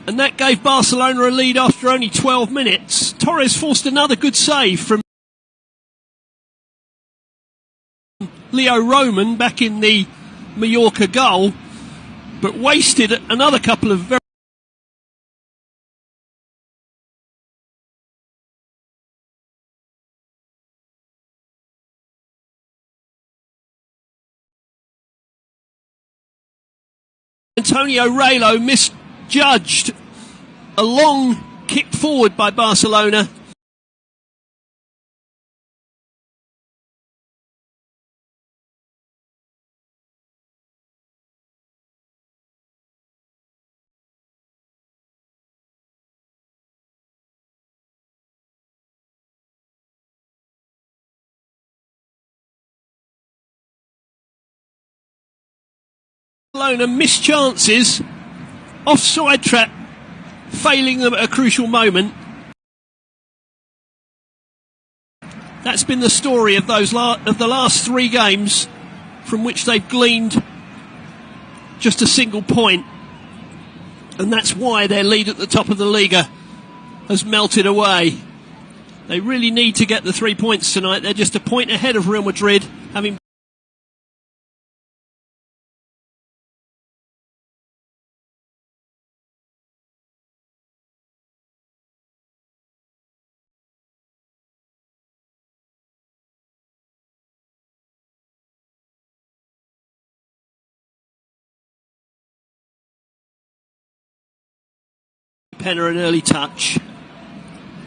And that gave Barcelona a lead after only 12 minutes. Torres forced another good save from Leo Roman back in the Mallorca goal, but wasted another couple of very Antonio Reylo misjudged a long kick forward by Barcelona. Barcelona missed chances, offside trap failing them at a crucial moment. That's been the story of those of the last 3 games, from which they've gleaned just a single point, and that's why their lead at the top of the Liga has melted away. They really need to get the 3 points tonight. They're just a point ahead of Real Madrid, having Penner an early touch,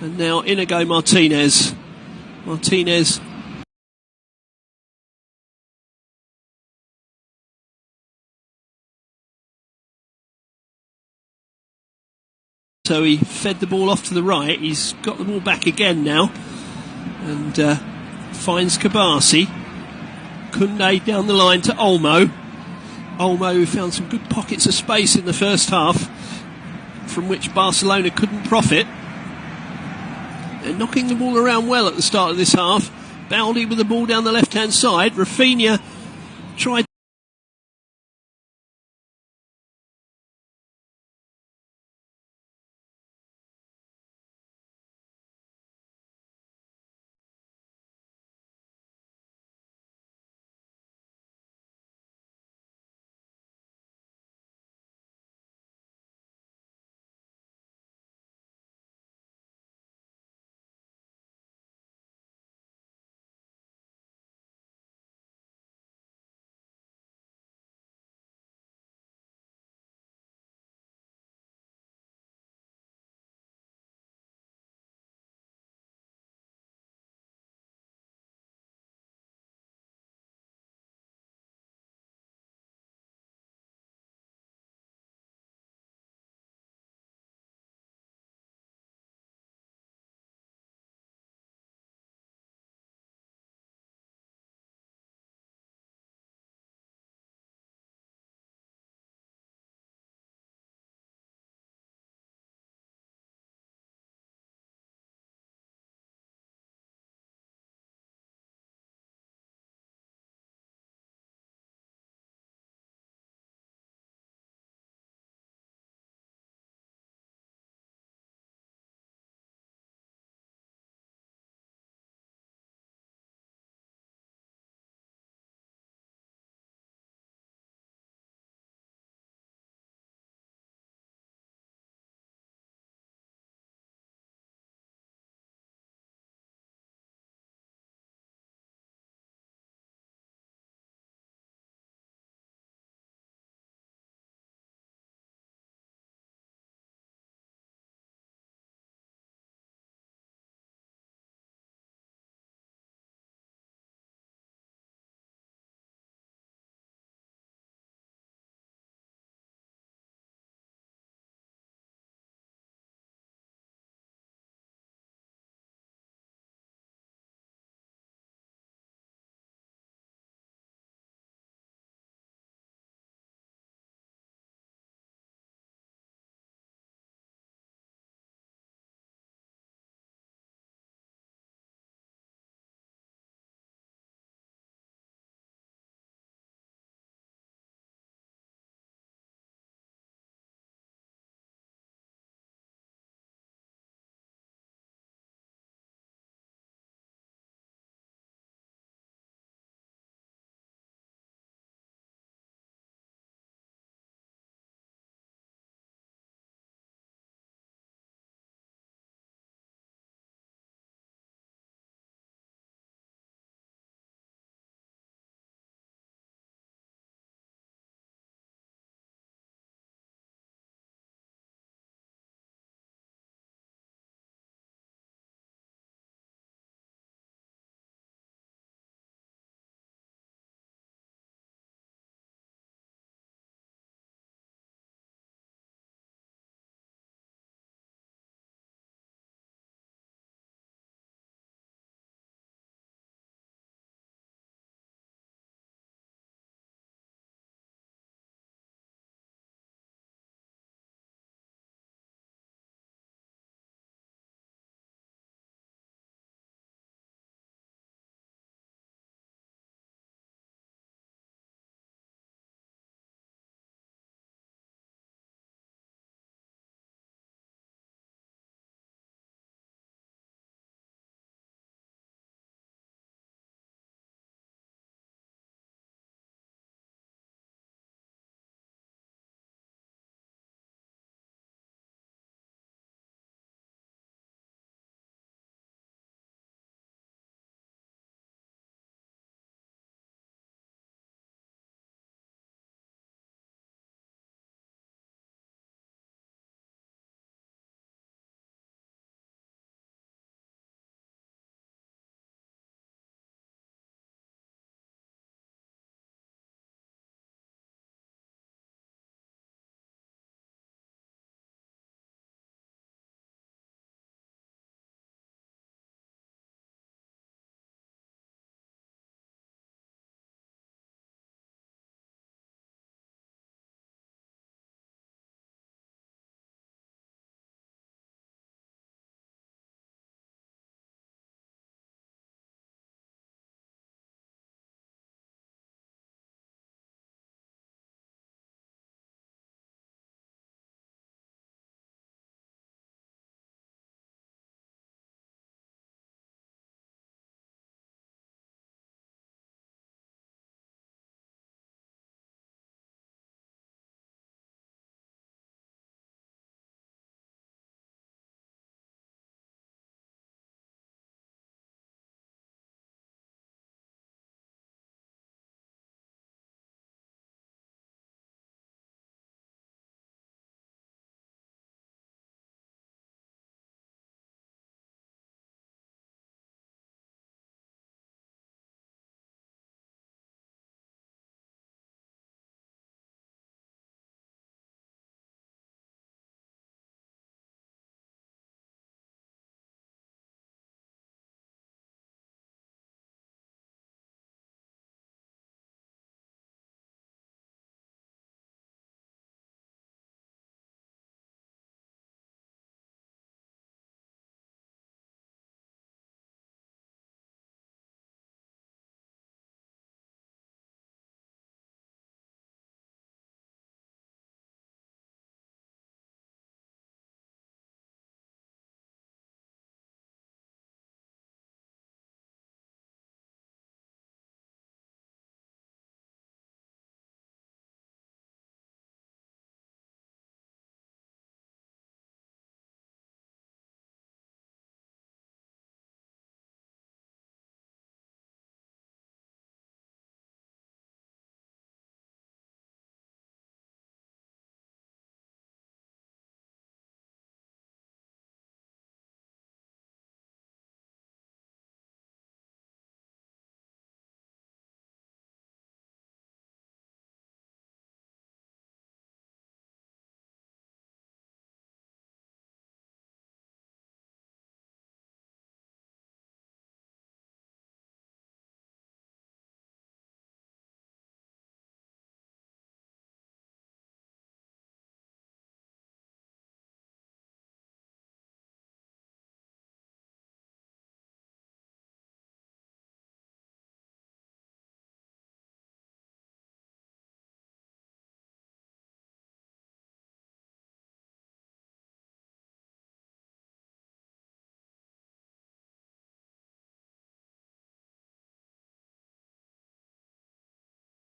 and now Inigo Martinez. So he fed the ball off to the right. He's got the ball back again now, and finds Kabasi. Koundé down the line to Olmo. Olmo, who found some good pockets of space in the first half, from which Barcelona couldn't profit. They're knocking the ball around well at the start of this half. Baldi with the ball down the left-hand side. Rafinha tried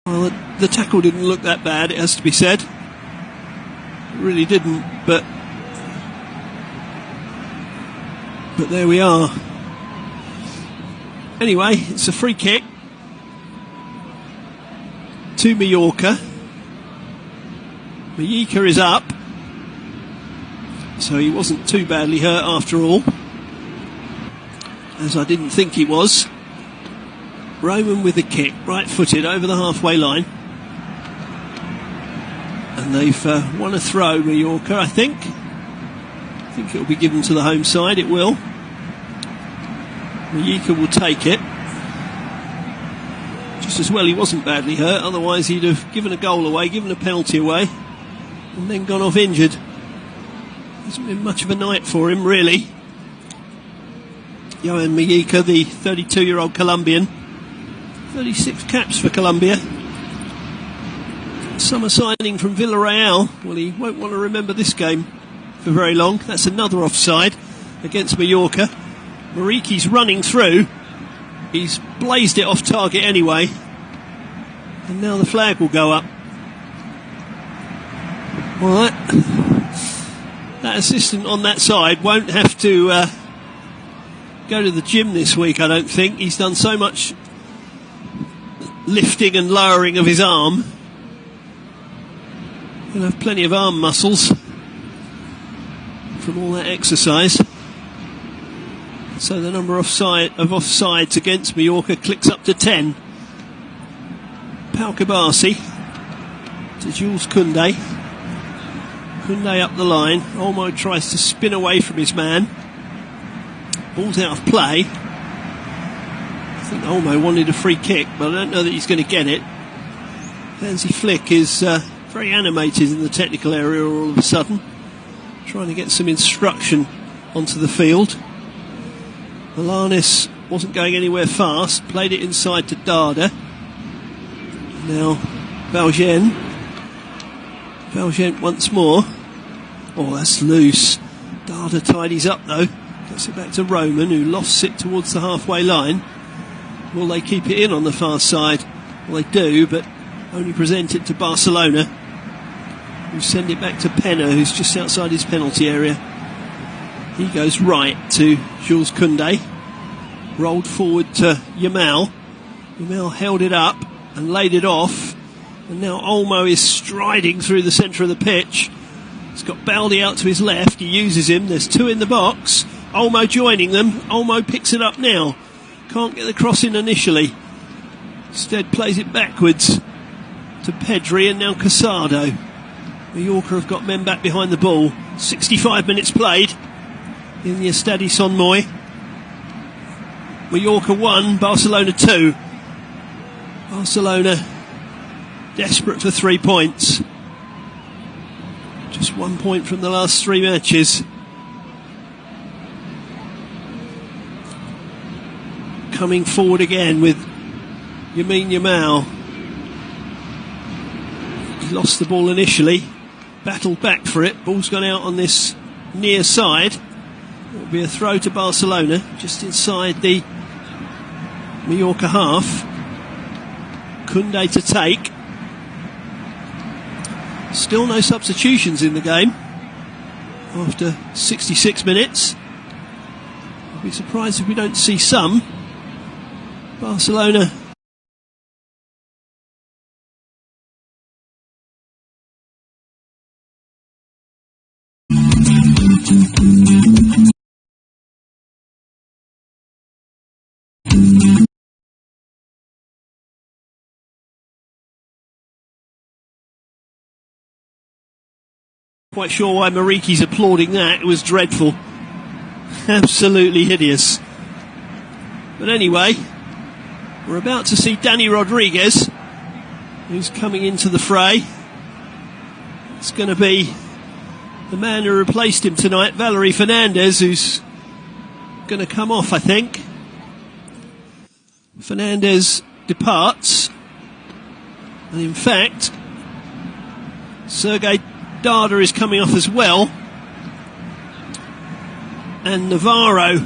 Well, the tackle didn't look that bad, it has to be said. It really didn't, but there we are. Anyway, it's a free kick to Mallorca. Mallorca is up, so he wasn't too badly hurt after all, as I didn't think he was. Roman with the kick, right-footed over the halfway line, and they've won a throw, Mallorca, I think. I think it will be given to the home side. It will. Mallorca will take it. Just as well he wasn't badly hurt, otherwise he'd have given a goal away, given a penalty away, and then gone off injured. Hasn't been much of a night for him, really. Johan Mallorca, the 32-year-old Colombian. 36 caps for Colombia. Summer signing from Villarreal. Well, he won't want to remember this game for very long. That's another offside against Mallorca. Mariki's running through. He's blazed it off target anyway. And now the flag will go up. Well, that assistant on that side won't have to go to the gym this week, I don't think. He's done so much lifting and lowering of his arm. He'll have plenty of arm muscles from all that exercise. So the number of offsides against Mallorca clicks up to 10. Pau Kabasi to Jules Koundé. Koundé up the line. Olmo tries to spin away from his man. Ball's out of play. I think Olmo wanted a free kick, but I don't know that he's going to get it. Hansi Flick is very animated in the technical area all of a sudden, trying to get some instruction onto the field. Alanis wasn't going anywhere fast, played it inside to Dada. Now Valjean once more. Oh, that's loose. Dada tidies up though, gets it back to Roman, who lost it towards the halfway line. Will they keep it in on the far side? Well, they do, but only present it to Barcelona, who send it back to Penna, who's just outside his penalty area. He goes right to Jules Koundé, rolled forward to Yamal. Yamal held it up and laid it off, and now Olmo is striding through the centre of the pitch. He's got Baldi out to his left, he uses him, there's two in the box. Olmo joining them, Olmo picks it up now. Can't get the cross in initially. Instead plays it backwards to Pedri and now Casado. Mallorca have got men back behind the ball. 65 minutes played in the Estadi Son Moy. Mallorca 1, Barcelona 2. Barcelona desperate for 3 points. Just 1 point from the last 3 matches. Coming forward again with Lamine Yamal. He lost the ball initially, battled back for it. Ball's gone out on this near side. It will be a throw to Barcelona, just inside the Mallorca half. Koundé to take. Still no substitutions in the game after 66 minutes. I'll be surprised if we don't see some. Barcelona quite sure why Mariki's applauding that. It was dreadful. Absolutely hideous. But anyway, we're about to see Dani Rodriguez, who's coming into the fray. It's going to be the man who replaced him tonight, Valery Fernandez, who's going to come off, I think. Fernandez departs. And in fact, Sergei Dada is coming off as well. And Navarro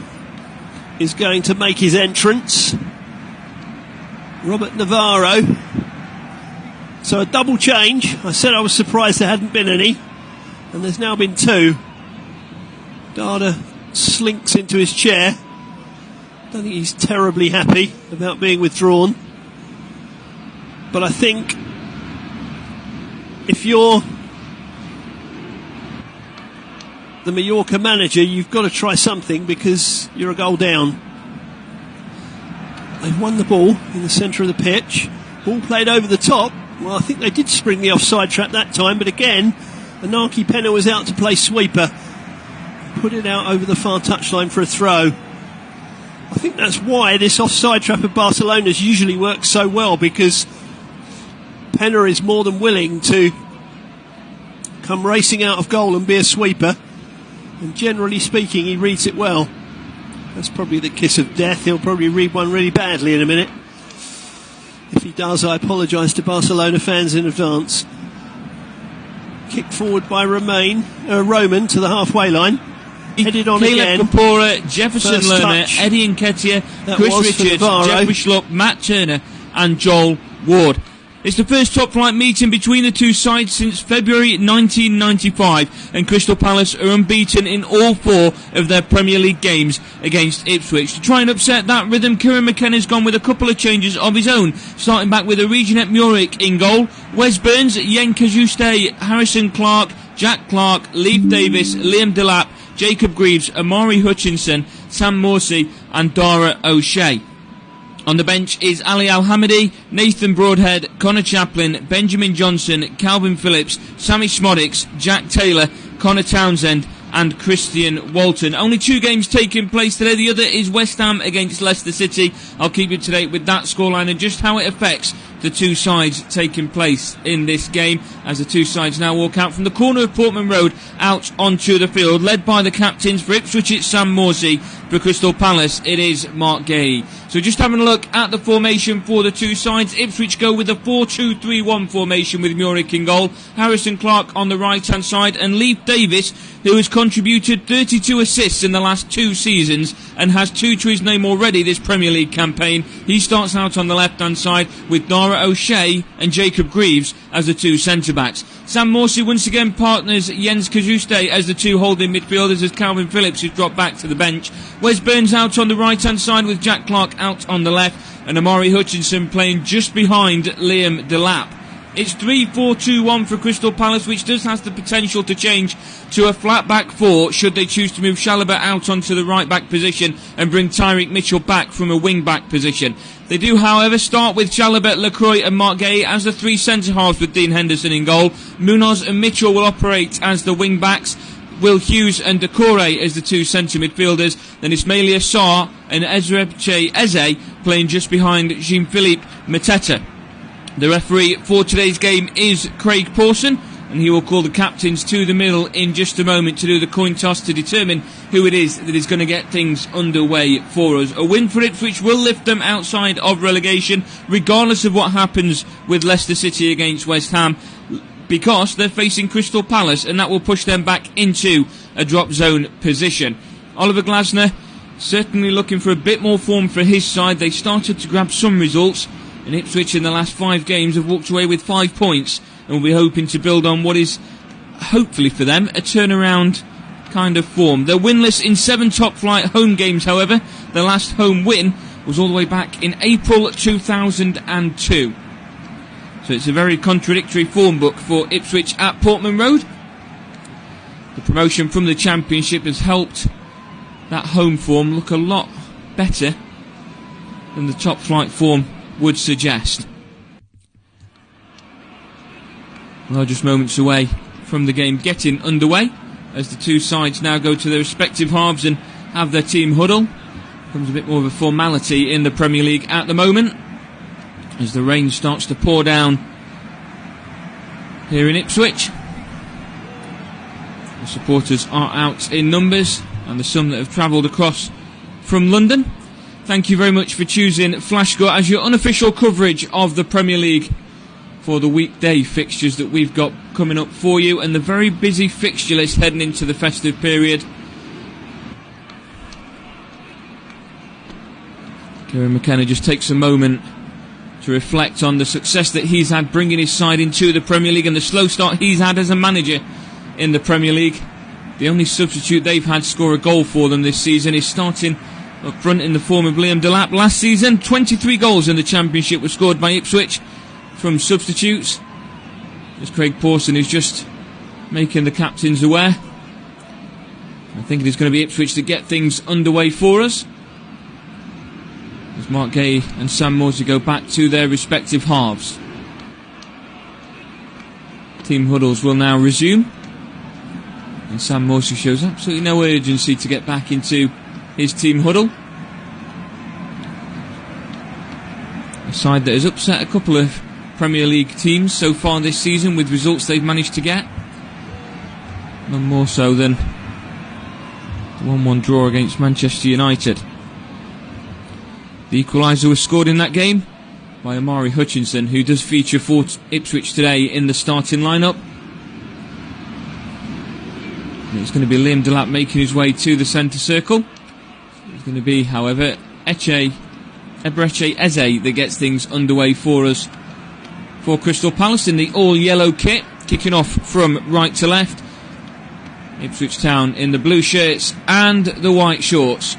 is going to make his entrance. Robert Navarro So a double change. I said I was surprised there hadn't been any, and there's now been two. Dada slinks into his chair. Don't think he's terribly happy about being withdrawn. But I think if you're the Mallorca manager, you've got to try something because you're a goal down. They've won the ball in the centre of the pitch. Ball played over the top. Well, I think they did spring the offside trap that time, but again, Anaki Penna was out to play sweeper. Put it out over the far touchline for a throw. I think that's why this offside trap of Barcelona's usually works so well, because Penna is more than willing to come racing out of goal and be a sweeper. And generally speaking, he reads it well. That's probably the kiss of death. He'll probably read one really badly in a minute. If he does, I apologise to Barcelona fans in advance. Kicked forward by Roman to the halfway line. Headed on Caleb again. Kapora, Jefferson First Lerner, touch. Eddie Nketiah, That Chris was for Richards, Navarro. Jeffrey Schlupp, Matt Turner and Joel Ward. It's the first top-flight meeting between the two sides since February 1995, and Crystal Palace are unbeaten in all four of their Premier League games against Ipswich. To try and upset that rhythm, Kieran McKenna's gone with a couple of changes of his own, starting back with Originette Muric in goal, Wes Burns, Yen Kajuste, Harrison Clark, Jack Clark, Leif Davis, Liam Delap, Jacob Greaves, Amari Hutchinson, Sam Morsey and Dara O'Shea. On the bench is Ali Al-Hamidi, Nathan Broadhead, Connor Chaplin, Benjamin Johnson, Calvin Phillips, Sammy Smodics, Jack Taylor, Connor Townsend and Christian Walton. Only two games taking place today. The other is West Ham against Leicester City. I'll keep you up to date with that scoreline and just how it affects the two sides taking place in this game, as the two sides now walk out from the corner of Portman Road out onto the field, led by the captains. For Ipswich it's Sam Morsey, for Crystal Palace it is Mark Gay. So just having a look at the formation for the two sides, Ipswich go with a 4-2-3-1 formation with Muric in goal, Harrison Clark on the right hand side and Leif Davis, who has contributed 32 assists in the last two seasons and has two to his name already this Premier League campaign. He starts out on the left hand side with Dara O'Shea and Jacob Greaves as the two centre backs. Sam Morsey once again partners Jens Kajuste as the two holding midfielders, as Calvin Phillips has dropped back to the bench. Wes Burns out on the right hand side with Jack Clark out on the left, and Amari Hutchinson playing just behind Liam Delap. It's 3-4-2-1 for Crystal Palace, which does have the potential to change to a flat back four should they choose to move Chalobah out onto the right back position and bring Tyreek Mitchell back from a wing back position. They do, however, start with Chalobah, Lacroix and Mark Gay as the three centre halves with Dean Henderson in goal. Munoz and Mitchell will operate as the wing backs. Will Hughes and Decore as the two centre midfielders. Then Ismaila Sarr and Ezreche Eze playing just behind Jean-Philippe Mateta. The referee for today's game is Craig Pawson, and he will call the captains to the middle in just a moment to do the coin toss to determine who it is that is going to get things underway for us. A win for Ipswich will lift them outside of relegation, regardless of what happens with Leicester City against West Ham, because they're facing Crystal Palace, and that will push them back into a drop zone position. Oliver Glasner certainly looking for a bit more form for his side. They started to grab some results, and Ipswich in the last 5 games have walked away with 5 points, and will be hoping to build on what is, hopefully for them, a turnaround kind of form. They're winless in 7 top-flight home games, however. Their last home win was all the way back in April 2002. So it's a very contradictory form book for Ipswich at Portman Road. The promotion from the Championship has helped that home form look a lot better than the top-flight form would suggest. Well, just moments away from the game getting underway, as the two sides now go to their respective halves and have their team huddle. Becomes a bit more of a formality in the Premier League at the moment, as the rain starts to pour down here in Ipswich. The supporters are out in numbers, and there's some that have travelled across from London. Thank you very much for choosing Flashcore as your unofficial coverage of the Premier League for the weekday fixtures that we've got coming up for you, and the very busy fixture list heading into the festive period. Kieran McKenna just takes a moment to reflect on the success that he's had bringing his side into the Premier League and the slow start he's had as a manager in the Premier League. The only substitute they've had score a goal for them this season is starting up front in the form of Liam Delap. Last season, 23 goals in the Championship were scored by Ipswich from substitutes. As Craig Pawson is just making the captains aware. I think it is going to be Ipswich to get things underway for us, as Mark Gay and Sam Morsey go back to their respective halves. Team huddles will now resume, and Sam Morsey shows absolutely no urgency to get back into his team huddle. A side that has upset a couple of Premier League teams so far this season with results they've managed to get. None more so than the 1-1 draw against Manchester United. The equaliser was scored in that game by Amari Hutchinson, who does feature for Ipswich today in the starting lineup. And it's going to be Liam Delap making his way to the centre circle. It's going to be, however, Eberechi Eze that gets things underway for us for Crystal Palace in the all-yellow kit, kicking off from right to left. Ipswich Town in the blue shirts and the white shorts.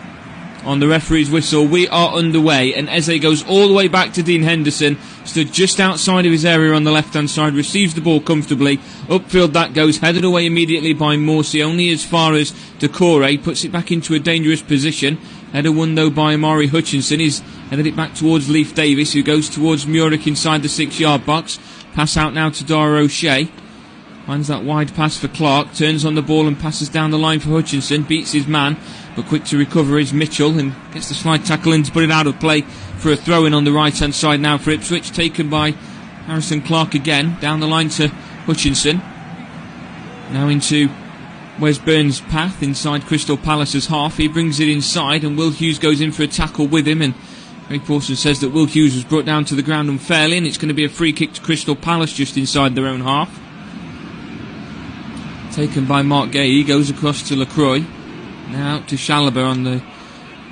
On the referee's whistle, we are underway, and Eze goes all the way back to Dean Henderson, stood just outside of his area on the left-hand side, receives the ball comfortably, upfield that goes, headed away immediately by Morsey, only as far as Decore, puts it back into a dangerous position. Header won though by Amari Hutchinson. He's headed it back towards Leif Davis, who goes towards Murick inside the 6-yard box. Pass out now to Dara O'Shea. Finds that wide pass for Clark, turns on the ball and passes down the line for Hutchinson, beats his man, but quick to recover is Mitchell and gets the slide tackle in to put it out of play for a throw-in on the right-hand side now for Ipswich, taken by Harrison Clark again, down the line to Hutchinson. Now into Wes Burns' path inside Crystal Palace's half. He brings it inside and Will Hughes goes in for a tackle with him, and Craig Pawson says that Will Hughes was brought down to the ground unfairly, and it's going to be a free kick to Crystal Palace just inside their own half. Taken by Mark Gay, he goes across to Lacroix. Now to Chalobah on the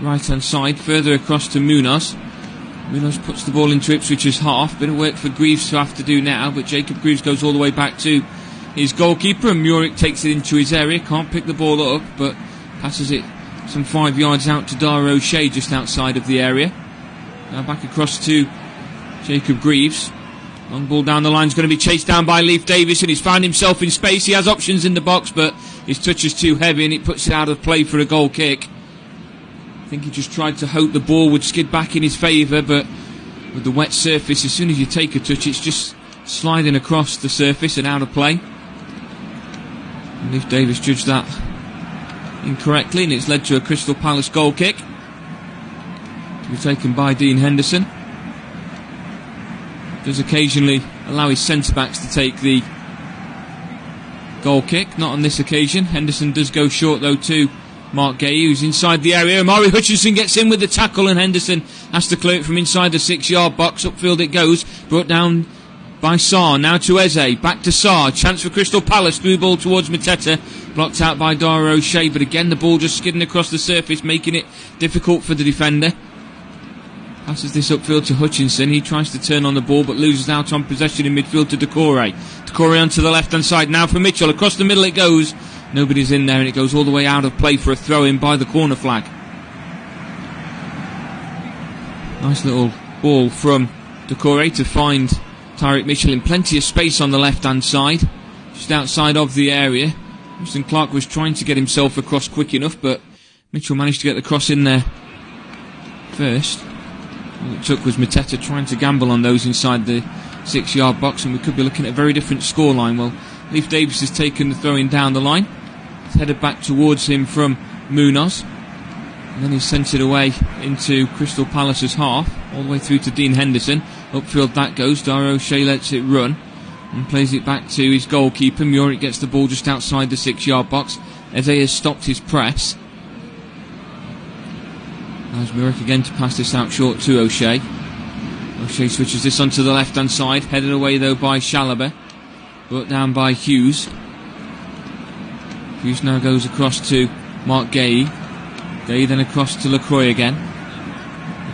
right hand side, further across to Munoz. Munoz puts the ball into Ipswich's half. Bit of work for Greaves to have to do now, but Jacob Greaves goes all the way back to his goalkeeper, and Murick takes it into his area. Can't pick the ball up, but passes it some 5 yards out to Dara O'Shea just outside of the area. Now back across to Jacob Greaves. Long ball down the line is going to be chased down by Leif Davis, and he's found himself in space. He has options in the box, but his touch is too heavy and it puts it out of play for a goal kick. I think he just tried to hope the ball would skid back in his favour, but with the wet surface, as soon as you take a touch, it's just sliding across the surface and out of play. And Leif Davis judged that incorrectly, and it's led to a Crystal Palace goal kick to be taken by Dean Henderson. Does occasionally allow his centre-backs to take the goal kick, not on this occasion. Henderson does go short though to Mark Gay, who's inside the area. Amari Hutchinson gets in with the tackle, and Henderson has to clear it from inside the 6-yard box. Upfield it goes, brought down by Sarr. Now to Eze, back to Sarr. Chance for Crystal Palace, through ball towards Mateta, blocked out by Dara O'Shea, but again the ball just skidding across the surface, making it difficult for the defender. Passes this upfield to Hutchinson. He tries to turn on the ball but loses out on possession in midfield to Decore. Decore onto the left hand side now for Mitchell. Across the middle it goes. Nobody's in there, and it goes all the way out of play for a throw in by the corner flag. Nice little ball from Decore to find Tyreek Mitchell in plenty of space on the left hand side, just outside of the area. Winston Clark was trying to get himself across quick enough, but Mitchell managed to get the cross in there first. All it took was Mateta trying to gamble on those inside the 6-yard box, and we could be looking at a very different scoreline. Well, Leif Davis has taken the throw-in down the line. It's headed back towards him from Munoz, and then he's sent it away into Crystal Palace's half, all the way through to Dean Henderson. Upfield that goes. Dara O'Shea lets it run and plays it back to his goalkeeper. Murick gets the ball just outside the 6-yard box. Eze has stopped his press. Allows Murick again to pass this out short to O'Shea. O'Shea switches this onto the left hand side, headed away though by Chalobah, brought down by Hughes. Hughes now goes across to Mark Gay. Gay then across to Lacroix again.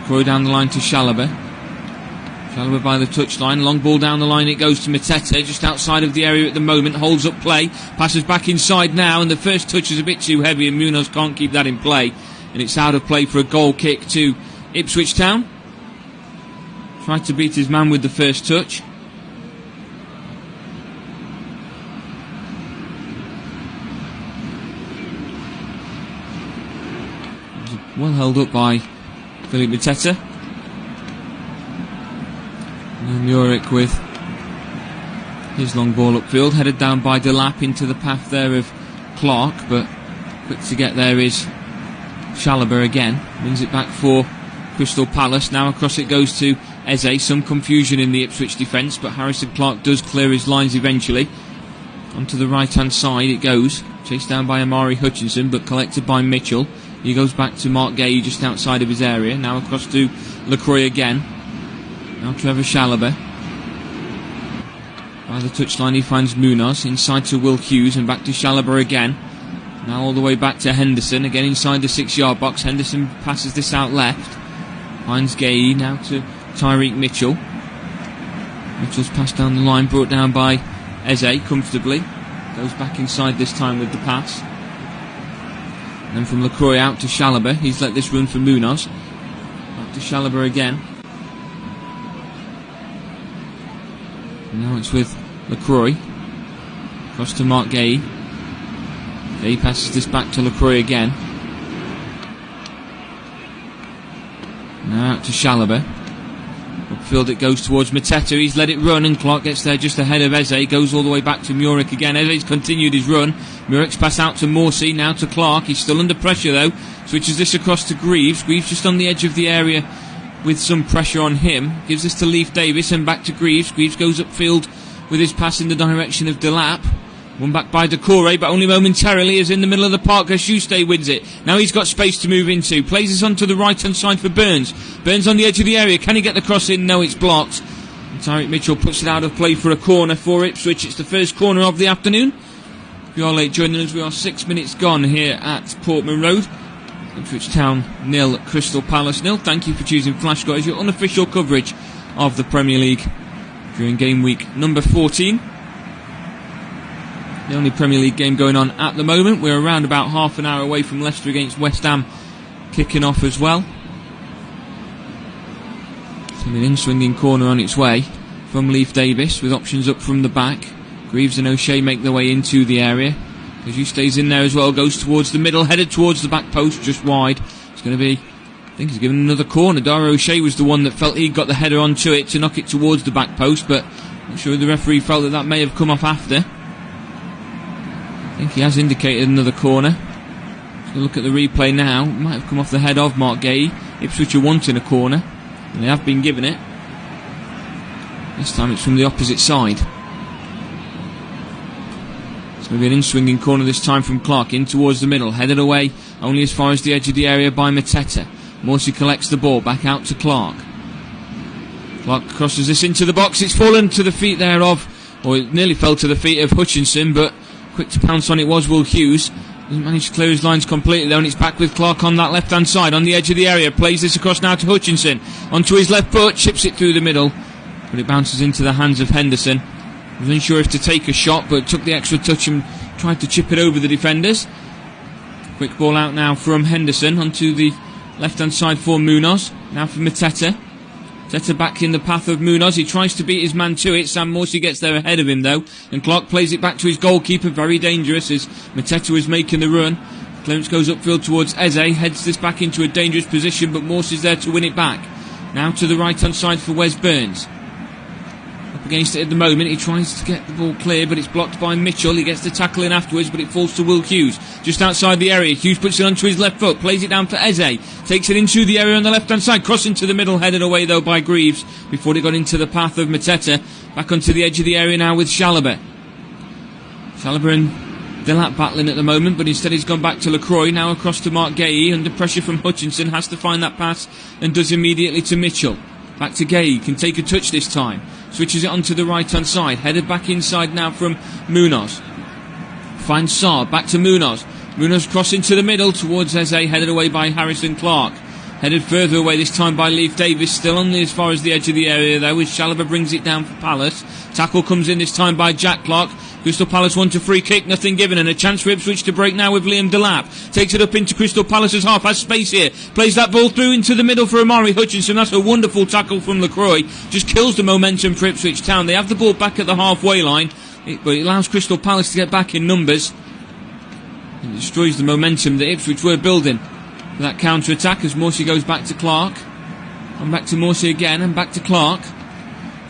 Lacroix down the line to Chalobah. Shalaber by the touchline, long ball down the line, it goes to Mateta, just outside of the area at the moment, holds up play, passes back inside now, and the first touch is a bit too heavy and Munoz can't keep that in play, and it's out of play for a goal kick to Ipswich Town. Tried to beat his man with the first touch. Well held up by Philip Mateta. And Muric with his long ball upfield, headed down by Delap into the path there of Clark, but quick to get there is Shalaber again. Wins it back for Crystal Palace. Now across it goes to Eze. Some confusion in the Ipswich defence, but Harrison Clark does clear his lines eventually. Onto the right hand side it goes, chased down by Amari Hutchinson, but collected by Mitchell. He goes back to Mark Gay just outside of his area. Now across to LaCroix again. Now Trevor Shalaber. By the touchline he finds Munoz. Inside to Will Hughes and back to Shalaber again. Now all the way back to Henderson. Again inside the 6-yard box. Henderson passes this out left. Finds Gay. Now to Tyreek Mitchell. Mitchell's passed down the line. Brought down by Eze comfortably. Goes back inside this time with the pass. Then from LaCroix out to Shalaber. He's let this run for Munoz. Back to Shalaber again. Now it's with LaCroix. Across to Mark Gay. Gay passes this back to LaCroix again. Now out to Shalaber. Upfield it goes towards Mateta. He's let it run and Clark gets there just ahead of Eze. Goes all the way back to Muric again. Eze's continued his run. Muric's pass out to Morsey. Now to Clark. He's still under pressure though. Switches this across to Greaves. Greaves just on the edge of the area with some pressure on him. Gives this to Leif Davis and back to Greaves. Greaves goes upfield with his pass in the direction of Delap. One back by Decore, but only momentarily, as in the middle of the park as Shoestay wins it. Now he's got space to move into. Plays this onto the right hand side for Burns. Burns on the edge of the area. Can he get the cross in? No, it's blocked. And Tyreek Mitchell puts it out of play for a corner for Ipswich. It's the first corner of the afternoon. If you are late joining us, we are 6 minutes gone here at Portman Road. Ipswich Town 0, Crystal Palace 0. Thank you for choosing Flash Score as your unofficial coverage of the Premier League during game week number 14. The only Premier League game going on at the moment. We're around about half an hour away from Leicester against West Ham kicking off as well. So an in-swinging corner on its way from Leif Davis with options up from the back. Greaves and O'Shea make their way into the area. Kaju stays in there as well, goes towards the middle, headed towards the back post, just wide. It's going to be, I think he's given another corner. Dara O'Shea was the one that felt he'd got the header onto it to knock it towards the back post, but I'm not sure the referee felt that that may have come off after. I think he has indicated another corner. So look at the replay now. It might have come off the head of Mark Gay. Ipswich are wanting a corner, and they have been given it. This time it's from the opposite side. It's going to be an in-swinging corner this time from Clark, in towards the middle, headed away only as far as the edge of the area by Mateta. Morsey collects the ball, back out to Clark. Clark crosses this into the box. It's fallen to the feet there of, or it nearly fell to the feet of Hutchinson, but quick to pounce on it was Will Hughes. Doesn't manage to clear his lines completely though, and it's back with Clark on that left hand side on the edge of the area. Plays this across now to Hutchinson, onto his left foot, chips it through the middle, but it bounces into the hands of Henderson. Was unsure if to take a shot, but took the extra touch and tried to chip it over the defenders. Quick ball out now from Henderson onto the left hand side for Munoz. Now for Mateta. Mateta back in the path of Munoz. He tries to beat his man to it. Sam Morsey gets there ahead of him though, and Clark plays it back to his goalkeeper. Very dangerous as Mateta was making the run. Clements goes upfield towards Eze, heads this back into a dangerous position, but Morsey's there to win it back. Now to the right hand side for Wes Burns. Against it at the moment, he tries to get the ball clear, but it's blocked by Mitchell. He gets the tackle in afterwards, but it falls to Will Hughes just outside the area. Hughes puts it onto his left foot, plays it down for Eze, takes it into the area on the left hand side, crossing to the middle, headed away though by Greaves before it got into the path of Mateta. Back onto the edge of the area now with Shalaber and Delap battling at the moment, but instead he's gone back to LaCroix. Now across to Mark Gay, under pressure from Hutchinson, has to find that pass and does immediately to Mitchell. Back to Gay, can take a touch this time. Switches it onto the right hand side. Headed back inside now from Munoz. Finds Saab, back to Munoz. Munoz crossing to the middle towards Eze, headed away by Harrison Clark. Headed further away this time by Leif Davis, still only as far as the edge of the area though, as Chalobah brings it down for Palace. Tackle comes in this time by Jack Clark. Crystal Palace want a free kick, nothing given, and a chance for Ipswich to break now with Liam Delap. Takes it up into Crystal Palace's half, has space here. Plays that ball through into the middle for Amari Hutchinson. That's a wonderful tackle from LaCroix. Just kills the momentum for Ipswich Town. They have the ball back at the halfway line, but it allows Crystal Palace to get back in numbers. It destroys the momentum that Ipswich were building for that counter-attack as Morsey goes back to Clark. And back to Morsey again, and back to Clark.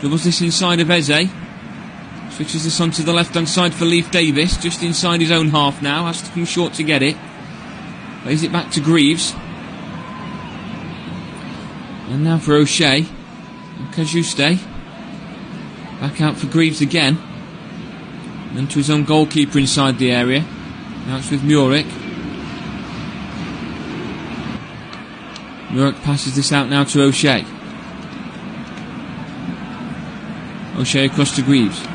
Dribbles this inside of Eze. Switches this onto the left-hand side for Leif Davis, just inside his own half now, has to come short to get it. Plays it back to Greaves. And now for O'Shea. And Kajuste. Back out for Greaves again. And then to his own goalkeeper inside the area. Now it's with Murick. Murick passes this out now to O'Shea. O'Shea across to Greaves.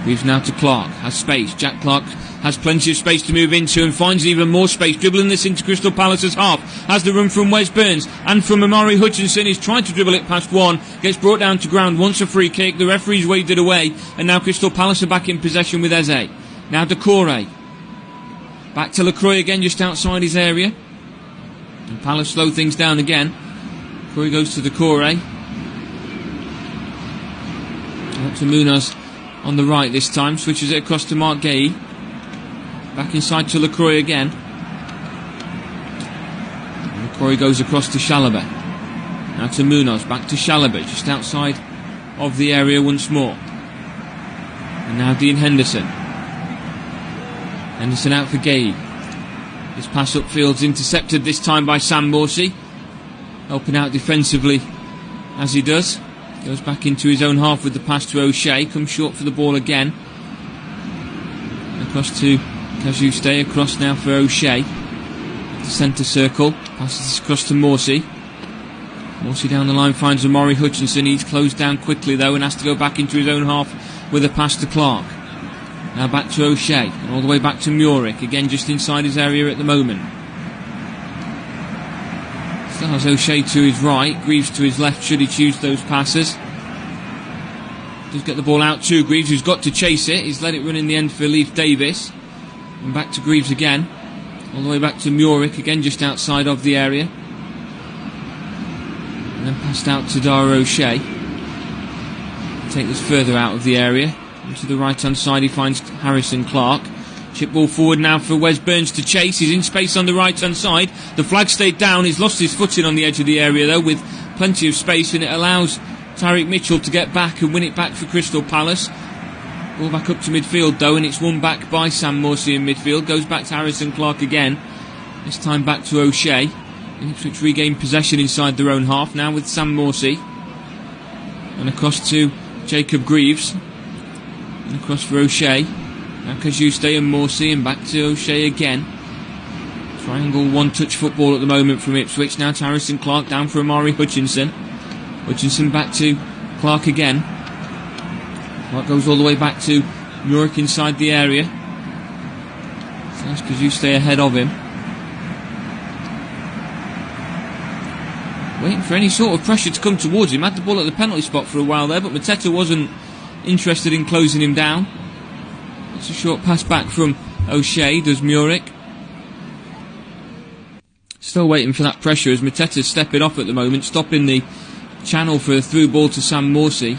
Greaves now to Clark, has space. Jack Clark has plenty of space to move into and finds even more space, dribbling this into Crystal Palace's half. Has the run from Wes Burns and from Amari Hutchinson. He's tried to dribble it past one, gets brought down to ground, wants a free kick. The referee's waved it away, and now Crystal Palace are back in possession with Eze. Now Decore. Back to LaCroix again, just outside his area. And Palace slow things down again. LaCroix goes to Decore. Out to Munoz on the right this time, switches it across to Mark Gay. Back inside to LaCroix again. And LaCroix goes across to Chalobah. Now to Munoz, back to Chalobah, just outside of the area once more. And now Dean Henderson. Henderson out for Gay. His pass upfield's intercepted this time by Sam Morsey, helping out defensively as he does. Goes back into his own half with the pass to O'Shea. Comes short for the ball again. Across to Kajuste. Across now for O'Shea. The centre circle. Passes this across to Morsey. Morsey down the line finds Amari Hutchinson. He's closed down quickly though and has to go back into his own half with a pass to Clark. Now back to O'Shea. And all the way back to Murick. Again just inside his area at the moment. Still has O'Shea to his right, Greaves to his left should he choose those passes. Does get the ball out to Greaves, who's got to chase it. He's let it run in the end for Leif Davis. And back to Greaves again. All the way back to Murick, again just outside of the area. And then passed out to Dara O'Shea. Take this further out of the area. And to the right hand side he finds Harrison Clark. Chip ball forward now for Wes Burns to chase. He's in space on the right hand side. The flag stayed down. He's lost his footing on the edge of the area though with plenty of space, and it allows Tariq Mitchell to get back and win it back for Crystal Palace. Ball back up to midfield though, and it's won back by Sam Morsey in midfield. Goes back to Harrison Clark again. This time back to O'Shea. Ipswich regain possession inside their own half now with Sam Morsey. And across to Jacob Greaves. And across for O'Shea. Now Kajuste and Morsey, and back to O'Shea again. Triangle one-touch football at the moment from Ipswich. Now to Harrison Clark, down for Amari Hutchinson. Hutchinson back to Clark again. Clark goes all the way back to Murick inside the area. So that's Kajuste ahead of him. Waiting for any sort of pressure to come towards him. Had the ball at the penalty spot for a while there, but Mateta wasn't interested in closing him down. It's a short pass back from O'Shea, does Murick. Still waiting for that pressure as Mateta's stepping off at the moment, stopping the channel for a through ball to Sam Morsey.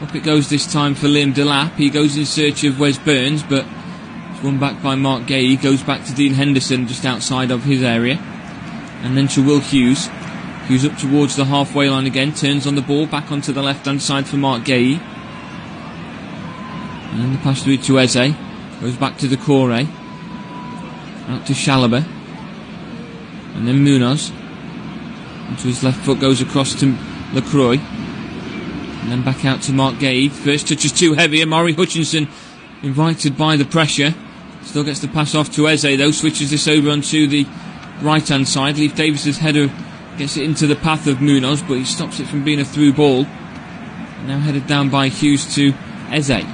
Up it goes this time for Liam Delap. He goes in search of Wes Burns, but it's won back by Mark Gay. He goes back to Dean Henderson just outside of his area. And then to Will Hughes. Hughes up towards the halfway line again, turns on the ball, back onto the left hand side for Mark Gay. And then the pass through to Eze. Goes back to Decore. Out to Chalobah. And then Munoz. Onto his left foot, goes across to LaCroix. And then back out to Mark Gay. First touch is too heavy. Amari Hutchinson invited by the pressure. Still gets the pass off to Eze though. Switches this over onto the right hand side. Leif Davis's header gets it into the path of Munoz, but he stops it from being a through ball. And now headed down by Hughes to Eze.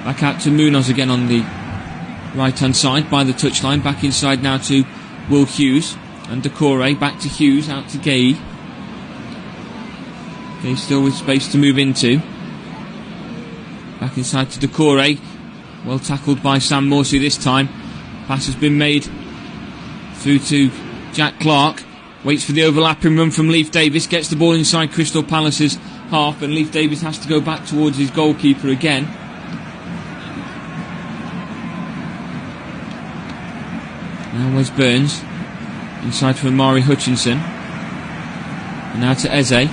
Back out to Munoz again on the right hand side by the touchline. Back inside now to Will Hughes. And Decore back to Hughes, out to Gay. Gay still with space to move into. Back inside to Decore. Well tackled by Sam Morsey this time. Pass has been made through to Jack Clark. Waits for the overlapping run from Leif Davis. Gets the ball inside Crystal Palace's half, and Leif Davis has to go back towards his goalkeeper again. Now Wes Burns. Inside for Amari Hutchinson. And now to Eze.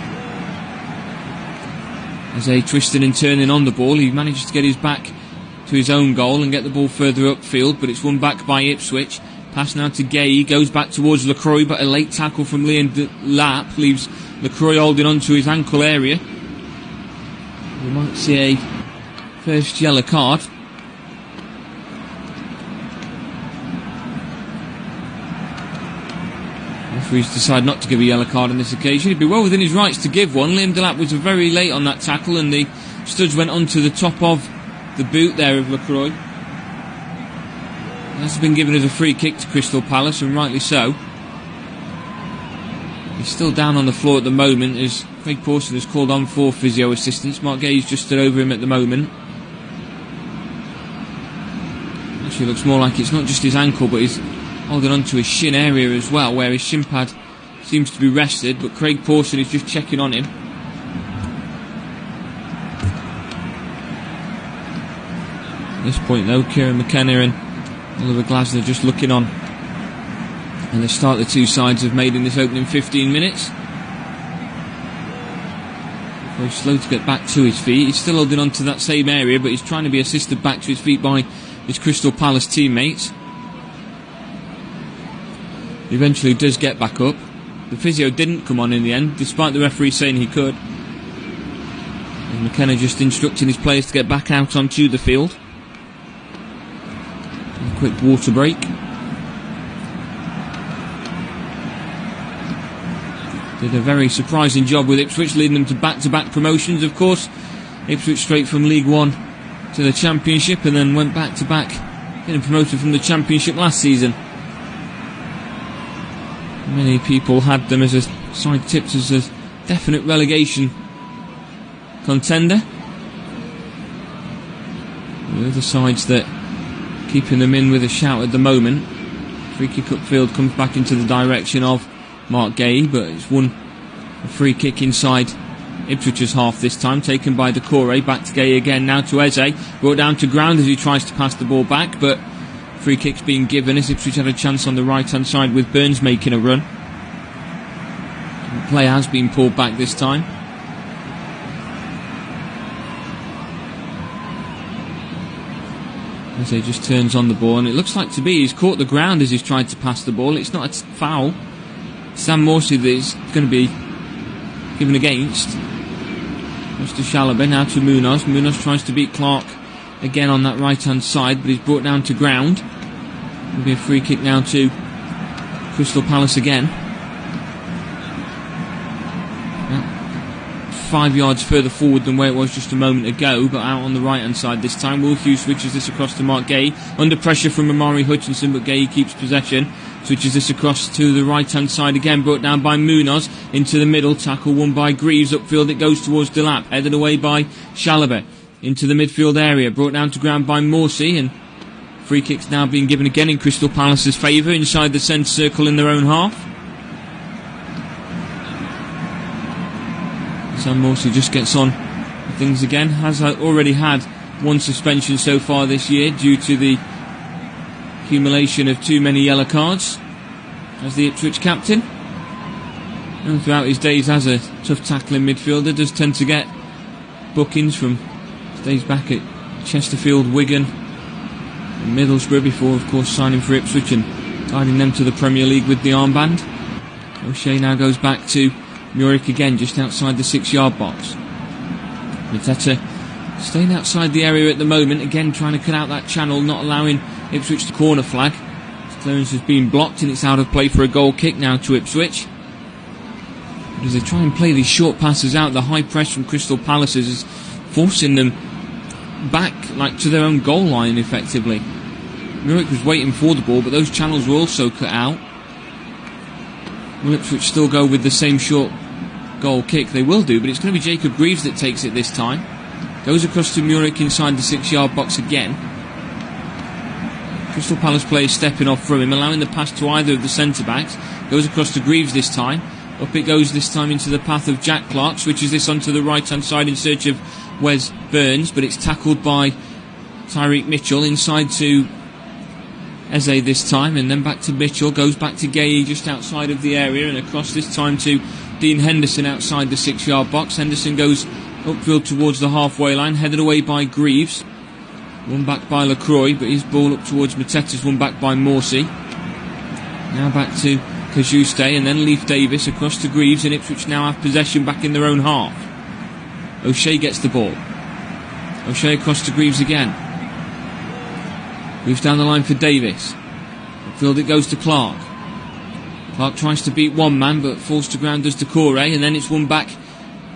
Eze twisting and turning on the ball. He manages to get his back to his own goal and get the ball further upfield, but it's won back by Ipswich. Pass now to Gay. He goes back towards Lacroix, but a late tackle from Liam Lapp leaves Lacroix holding on to his ankle area. We might see a first yellow card. Referees decide not to give a yellow card on this occasion. He'd be well within his rights to give one. Liam Delap was very late on that tackle, and the studs went onto the top of the boot there of Lacroix. That's been given as a free kick to Crystal Palace, and rightly so. He's still down on the floor at the moment as Craig Pawson has called on for physio assistance. Mark Gay's just stood over him at the moment. Actually looks more like it's not just his ankle, but he's holding on to his shin area as well, where his shin pad seems to be rested, but Craig Pawson is just checking on him. At this point though, Kieran McKenna and Oliver Glasner just looking on, and the start the two sides have made in this opening 15 minutes. Very slow to get back to his feet. He's still holding on to that same area, but he's trying to be assisted back to his feet by his Crystal Palace teammates. He eventually does get back up. The physio didn't come on in the end, despite the referee saying he could. And McKenna just instructing his players to get back out onto the field. A quick water break. Did a very surprising job with Ipswich, leading them to back-to-back promotions, of course. Ipswich straight from League One to the Championship, and then went back-to-back, getting promoted from the Championship last season. Many people had them as a side tipped as a definite relegation contender. The other sides that keeping them in with a shout at the moment. Free kick upfield comes back into the direction of Mark Gay, but it's won a free kick inside Ipswich's half this time, taken by Decore. Back to Gay again, now to Eze, brought down to ground as he tries to pass the ball back, but free kick's being given as Ipswich had a chance on the right hand side with Burns making a run. The play has been pulled back this time. Eze just turns on the ball, and it looks like to be he's caught the ground as he's tried to pass the ball. It's not a foul. Sam Morsey that is going to be given against. Goes to Chalobah, now to Munoz. Munoz tries to beat Clark again on that right hand side, but he's brought down to ground. It'll be a free kick now to Crystal Palace again. 5 yards further forward than where it was just a moment ago, but out on the right hand side this time. Will Hughes switches this across to Mark Gay, under pressure from Amari Hutchinson, but Gay keeps possession. Switches this across to the right hand side again, brought down by Munoz into the middle. Tackle won by Greaves. Upfield it goes towards Delap, headed away by Chalobah into the midfield area, brought down to ground by Morsey, and free kicks now being given again in Crystal Palace's favour inside the centre circle in their own half. Sam Morsey just gets on with things again. Has already had one suspension so far this year due to the accumulation of too many yellow cards as the Ipswich captain. And throughout his days as a tough tackling midfielder, does tend to get bookings from days back at Chesterfield, Wigan and Middlesbrough, before of course signing for Ipswich and guiding them to the Premier League with the armband. O'Shea now goes back to Murick again, just outside the 6-yard box. Mateta staying outside the area at the moment, again trying to cut out that channel, not allowing Ipswich to corner flag. His clearance has been blocked and it's out of play for a goal kick now to Ipswich. But as they try and play these short passes out, the high press from Crystal Palace is forcing them back like to their own goal line effectively. Murick was waiting for the ball, but those channels were also cut out. Will Ipswich still go with the same short goal kick? They will do, but it's going to be Jacob Greaves that takes it this time. Goes across to Murick inside the 6-yard box again. Crystal Palace players stepping off from him, allowing the pass to either of the centre-backs. Goes across to Greaves this time. Up it goes this time into the path of Jack Clark. Switches this onto the right-hand side in search of Wes Burns, but it's tackled by Tyreek Mitchell. Inside to Eze this time, and then back to Mitchell. Goes back to Gay just outside of the area, and across this time to Dean Henderson outside the 6-yard box. Henderson goes upfield towards the halfway line, headed away by Greaves. Won back by Lacroix, but his ball up towards Mateta's won back by Morsey. Now back to Kajuste, and then Leif Davis across to Greaves, and Ipswich now have possession back in their own half. O'Shea gets the ball. O'Shea across to Greaves again. Moves down the line for Davis. Upfield it goes to Clark. Clark tries to beat one man, but falls to ground does Decore, and then it's won back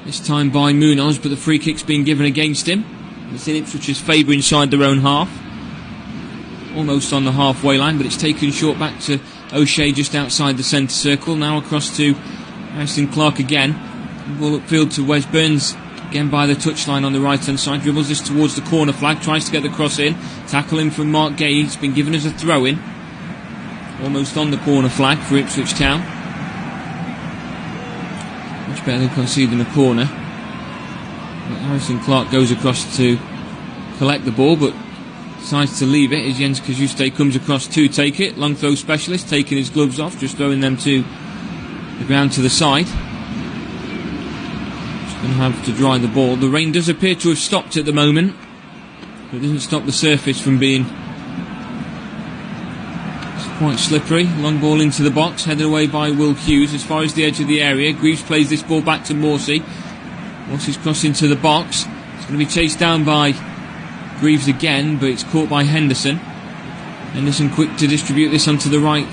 this time by Munoz, but the free kick's been given against him. It's in Ipswich's favour inside their own half. Almost on the halfway line, but it's taken short back to O'Shea just outside the centre circle. Now across to Harrison Clark again. Ball upfield to Wes Burns, again by the touchline on the right hand side. Dribbles this towards the corner flag, tries to get the cross in. Tackling from Mark Gay, it's been given as a throw in. Almost on the corner flag for Ipswich Town. Much better than conceding a corner. But Harrison Clark goes across to collect the ball, but decides to leave it as Jens Kajuste comes across to take it. Long throw specialist taking his gloves off, just throwing them to the ground to the side. Just going to have to dry the ball. The rain does appear to have stopped at the moment, but it doesn't stop the surface from being quite slippery. Long ball into the box, headed away by Will Hughes as far as the edge of the area. Greaves plays this ball back to Morsey. Morsey's crossed into the box. It's going to be chased down by Greaves again, but it's caught by Henderson. Henderson quick to distribute this onto the right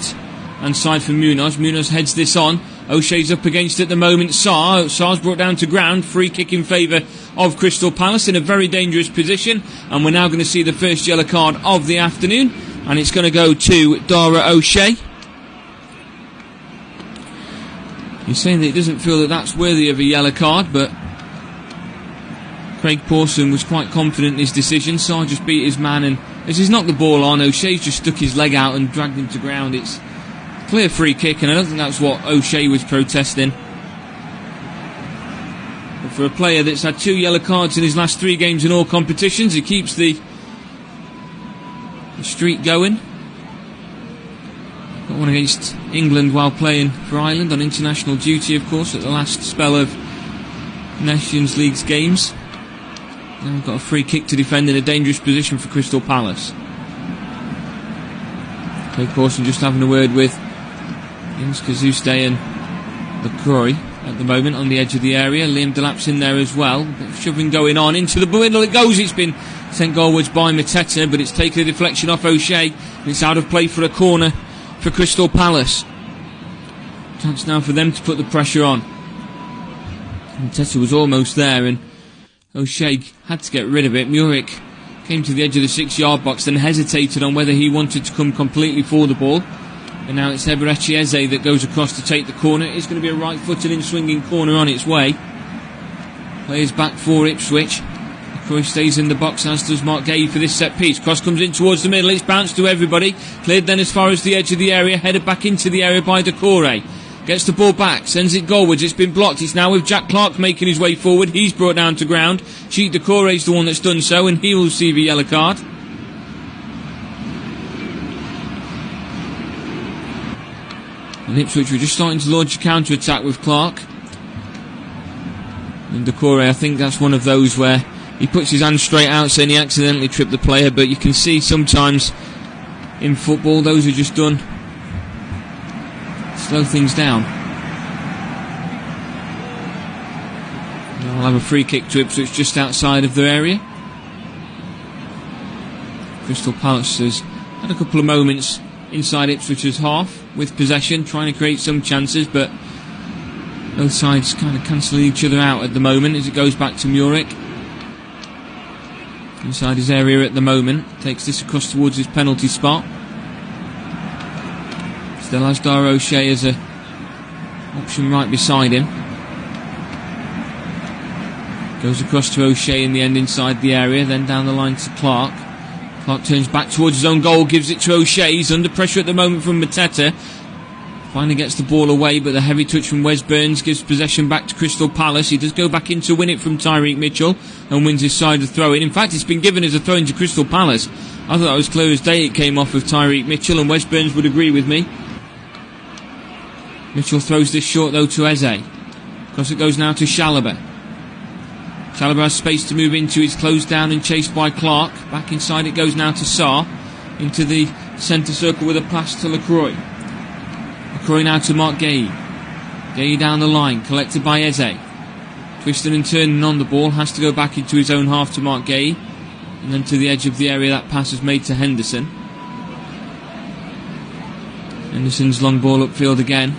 hand side for Munoz. Munoz heads this on. O'Shea's up against it at the moment. Sarr's brought down to ground. Free kick in favour of Crystal Palace in a very dangerous position, and we're now going to see the first yellow card of the afternoon, and it's going to go to Dara O'Shea. He's saying that he doesn't feel that that's worthy of a yellow card, but Craig Pawson was quite confident in his decision. Sarr just beat his man, and as he's knocked the ball on, O'Shea's just stuck his leg out and dragged him to ground. It's a clear free kick, and I don't think that's what O'Shea was protesting. But for a player that's had 2 yellow cards in his last 3 games in all competitions, he keeps the streak going. Got one against England while playing for Ireland on international duty, of course, at the last spell of Nations League's games. Now we've got a free kick to defend in a dangerous position for Crystal Palace. Craig Pawson just having a word with Jens Kazuste and Lacroix at the moment on the edge of the area. Liam Delap's in there as well. A bit of shoving going on. Into the middle it goes. It's been sent goalwards by Mateta, but it's taken a deflection off O'Shea. And it's out of play for a corner for Crystal Palace. Chance now for them to put the pressure on. Mateta was almost there, and O'Shea had to get rid of it. Murick came to the edge of the 6-yard box, then hesitated on whether he wanted to come completely for the ball. And now it's Eberechi Eze that goes across to take the corner. It's going to be a right-footed in-swinging corner on its way. Players back for Ipswich. Croy stays in the box, as does Mark Gay for this set piece. Cross comes in towards the middle. It's bounced to everybody. Cleared then as far as the edge of the area. Headed back into the area by Decore. Gets the ball back, sends it goalwards. It's been blocked. It's now with Jack Clark making his way forward. He's brought down to ground. Cheat Decore's the one that's done so, and he will receive a yellow card. And Ipswich were just starting to launch a counter-attack with Clark. And Decore, I think that's one of those where he puts his hand straight out, saying he accidentally tripped the player, but you can see sometimes in football those are just done slow things down. I'll have a free kick to Ipswich just outside of their area. Crystal Palace has had a couple of moments inside Ipswich's half with possession, trying to create some chances, but both sides kind of cancelling each other out at the moment as it goes back to Murick. Inside his area at the moment, takes this across towards his penalty spot. Still has Dara O'Shea as a Option right beside him. Goes across to O'Shea in the end inside the area, then down the line to Clark. Clark turns back towards his own goal, gives it to O'Shea. He's under pressure at the moment from Mateta. Finally gets the ball away, but the heavy touch from Wes Burns gives possession back to Crystal Palace. He does go back in to win it from Tyreek Mitchell and wins his side of throw-in. In fact, it's been given as a throw-in to Crystal Palace. I thought that was clear as day it came off of Tyreek Mitchell, and Wes Burns would agree with me. Mitchell throws this short though to Eze. Across it goes now to Chalobah. Chalobah has space to move into. He's closed down and chased by Clark. Back inside it goes now to Sarr. Into the centre circle with a pass to LaCroix. LaCroix now to Mark Gay. Gay down the line, collected by Eze. Twisting and turning on the ball, has to go back into his own half to Mark Gay. And then to the edge of the area, that pass is made to Henderson. Henderson's long ball upfield again.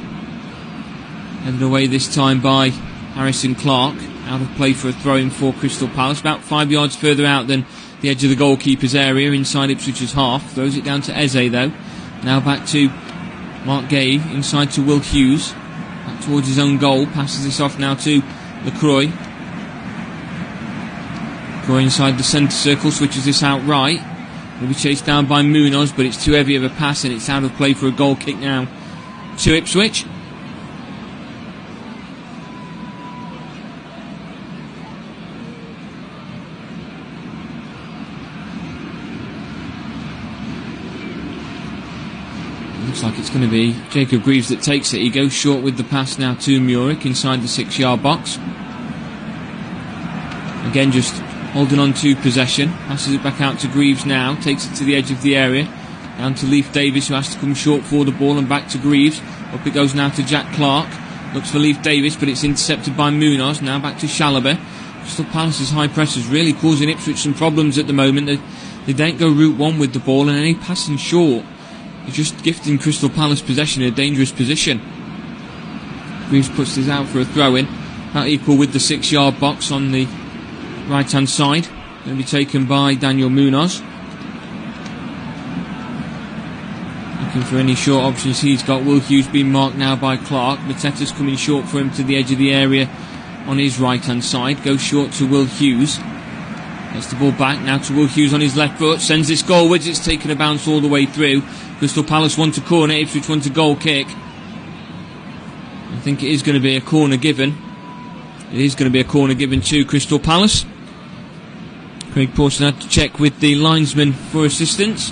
Headed away this time by Harrison Clark. Out of play for a throw-in for Crystal Palace. About 5 yards further out than the edge of the goalkeeper's area, inside Ipswich's half. Throws it down to Eze though. Now back to Mark Gay, inside to Will Hughes. Back towards his own goal. Passes this off now to LaCroix. LaCroix inside the centre circle, switches this out right. Will be chased down by Munoz, but it's too heavy of a pass and it's out of play for a goal kick now to Ipswich. Looks like it's going to be Jacob Greaves that takes it. He goes short with the pass now to Murick inside the 6-yard box. Again, just holding on to possession. Passes it back out to Greaves now. Takes it to the edge of the area. Down to Leif Davis, who has to come short for the ball, and back to Greaves. Up it goes now to Jack Clark. Looks for Leif Davis, but it's intercepted by Munoz. Now back to Chalobah. Crystal Palace's high press is really causing Ipswich some problems at the moment. They don't go route one with the ball, and any passing short is just gifting Crystal Palace possession in a dangerous position. Greaves puts this out for a throw-in. About equal with the 6-yard box on the right-hand side. Going to be taken by Daniel Munoz. Looking for any short options he's got. Will Hughes being marked now by Clark. Mateta's coming short for him to the edge of the area on his right-hand side. Goes short to Will Hughes. Gets the ball back now to Will Hughes on his left foot. Sends this goalwards. It's taken a bounce all the way through. Crystal Palace want a corner. Ipswich want a goal kick. I think it is going to be a corner given. It is going to be a corner given to Crystal Palace. Craig Pawson had to check with the linesman for assistance.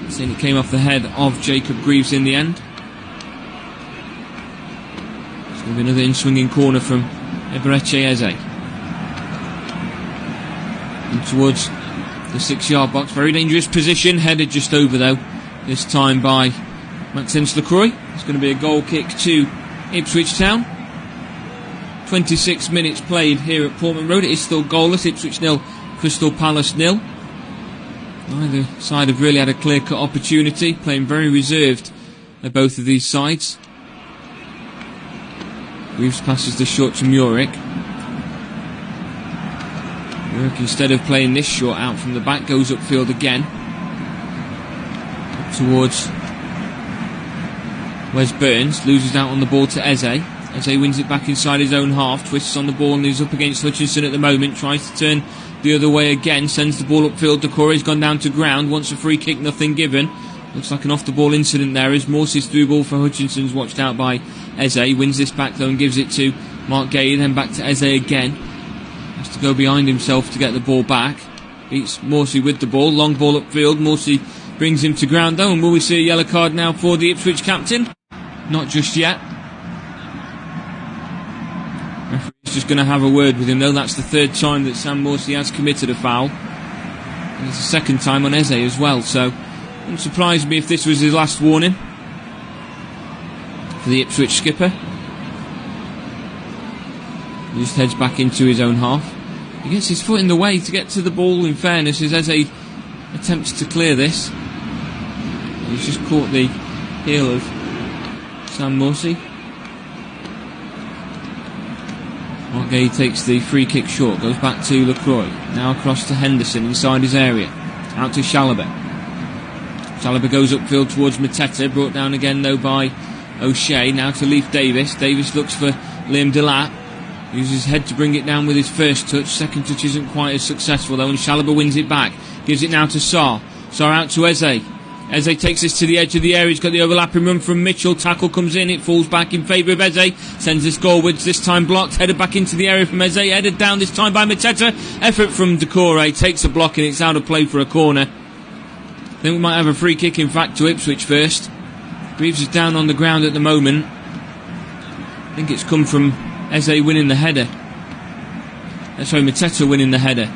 Saying it came off the head of Jacob Greaves in the end. It's going to be another in-swinging corner from Eberechi Eze. Towards the 6-yard box. Very dangerous position. Headed just over though. This time by Maxence LaCroix. It's going to be a goal kick to Ipswich Town. 26 minutes played here at Portman Road. It is still goalless. Ipswich 0, Crystal Palace 0. Neither side have really had a clear-cut opportunity. Playing very reserved at both of these sides. Greaves passes the short to Murick. Murick, instead of playing this short out from the back, goes upfield again. Up towards Wes Burns. Loses out on the ball to Eze. Eze wins it back inside his own half. Twists on the ball and is up against Hutchinson at the moment. Tries to turn the other way again. Sends the ball upfield. Decore's gone down to ground. Wants a free kick. Nothing given. Looks like an off-the-ball incident there as Morse's through ball for Hutchinson's watched out by Eze. Wins this back though and gives it to Mark Gay. Then back to Eze again. Has to go behind himself to get the ball back. Beats Morsey with the ball. Long ball upfield. Morsey brings him to ground though. And will we see a yellow card now for the Ipswich captain? Not just yet. Referee's just going to have a word with him though. That's the third time that Sam Morsey has committed a foul. And it's the second time on Eze as well. So it wouldn't surprise me if this was his last warning for the Ipswich skipper. He just heads back into his own half. He gets his foot in the way to get to the ball, in fairness, as Eze attempts to clear this. He's just caught the heel of Sam Morsey. Margay takes the free kick short, goes back to LaCroix. Now across to Henderson inside his area. Out to Chalobah. Chalobah goes upfield towards Mateta, brought down again though by O'Shea, now to Leif Davis. Davis looks for Liam Delap. Uses his head to bring it down with his first touch. Second touch isn't quite as successful though, and Chalobah wins it back. Gives it now to Sarr. Sarr out to Eze. Eze takes this to the edge of the area. He's got the overlapping run from Mitchell. Tackle comes in. It falls back in favour of Eze. Sends this goalwards. This time blocked. Headed back into the area from Eze. Headed down this time by Mateta. Effort from Decore. Takes a block and it's out of play for a corner. I think we might have a free kick in fact to Ipswich first. Greaves is down on the ground at the moment. I think it's come from Eze winning the header. Sorry, Mateta winning the header.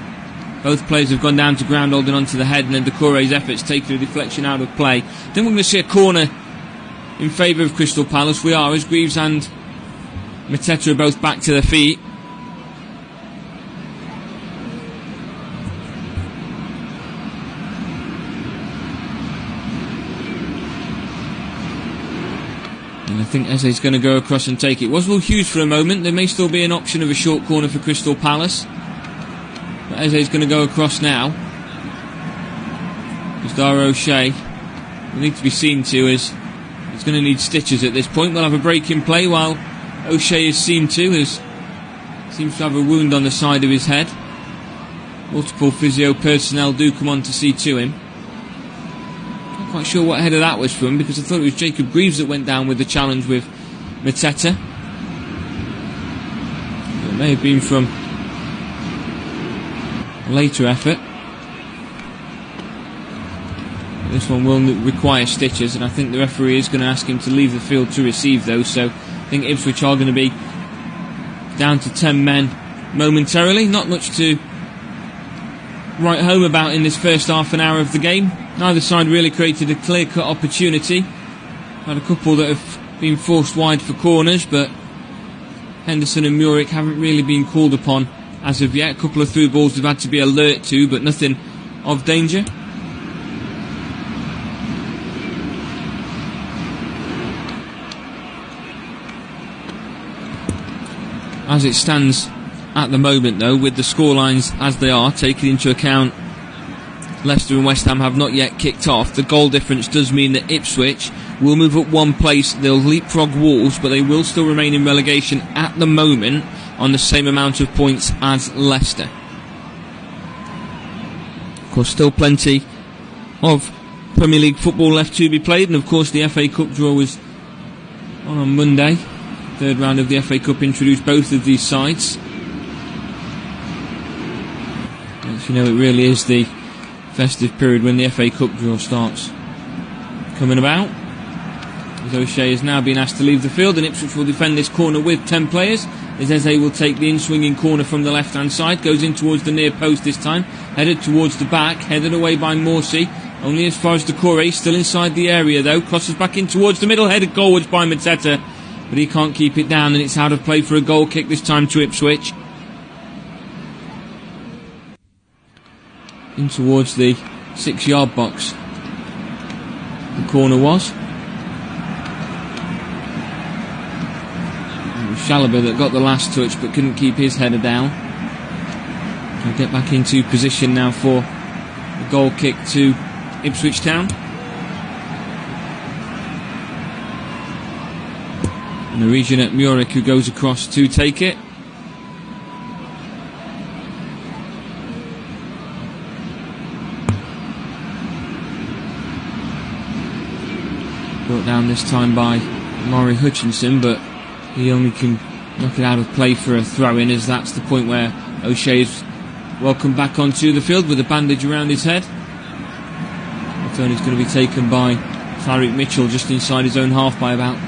Both players have gone down to ground holding onto the head, and then Decore's efforts taking a deflection out of play. I think we're going to see a corner in favour of Crystal Palace. We are, as Greaves and Mateta are both back to their feet. And I think Eze's going to go across and take it. Was Will Hughes for a moment. There may still be an option of a short corner for Crystal Palace. But Eze's going to go across now. Because Dara O'Shea will need to be seen to, as he's going to need stitches at this point. We'll have a break in play while O'Shea is seen to, as seems to have a wound on the side of his head. Multiple physio personnel do come on to see to him. Not quite sure what header that was from, because I thought it was Jacob Greaves that went down with the challenge with Mateta. It may have been from later effort. This one will require stitches, and I think the referee is going to ask him to leave the field to receive those, so I think Ipswich are going to be down to 10 men momentarily. Not much to write home about in this first half an hour of the game. Neither side really created a clear-cut opportunity. Had a couple that have been forced wide for corners, but Henderson and Murick haven't really been called upon as of yet. A couple of through balls they've had to be alert to, but nothing of danger. As it stands at the moment though, with the scorelines as they are, taking into account Leicester and West Ham have not yet kicked off, the goal difference does mean that Ipswich will move up one place. They'll leapfrog Wolves, but they will still remain in relegation at the moment on the same amount of points as Leicester. Of course, still plenty of Premier League football left to be played, and of course the FA Cup draw was on Monday. Third round of the FA Cup introduced both of these sides. As you know, it really is the festive period when the FA Cup draw starts coming about. As O'Shea has now been asked to leave the field, and Ipswich will defend this corner with 10 players. As Eze will take the in-swinging corner from the left-hand side, goes in towards the near post this time, headed towards the back, headed away by Morsey, only as far as Decore, still inside the area though, crosses back in towards the middle, headed goalwards by Mateta, but he can't keep it down, and it's out of play for a goal kick this time to Ipswich. In towards the 6-yard box the corner was. Chalobah that got the last touch but couldn't keep his header down. He'll get back into position now for the goal kick to Ipswich Town. And the region at Murick who goes across to take it. Brought down this time by Maury Hutchinson, but he only can knock it out of play for a throw-in, as that's the point where O'Shea is welcomed back onto the field with a bandage around his head. The turn is going to be taken by Tyreek Mitchell just inside his own half by about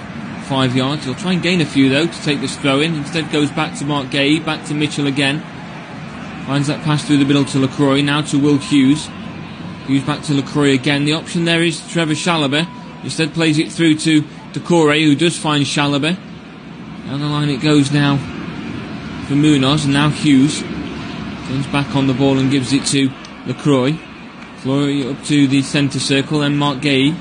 5 yards. He'll try and gain a few though to take this throw-in. Instead goes back to Mark Gay, back to Mitchell again. Finds that pass through the middle to LaCroix, now to Will Hughes. Hughes back to LaCroix again. The option there is Trevor Chalobah. Instead plays it through to Decore, who does find Chalobah. Down the line it goes now for Munoz, and now Hughes turns back on the ball and gives it to LaCroix. LaCroix up to the centre circle, then Mark Gay.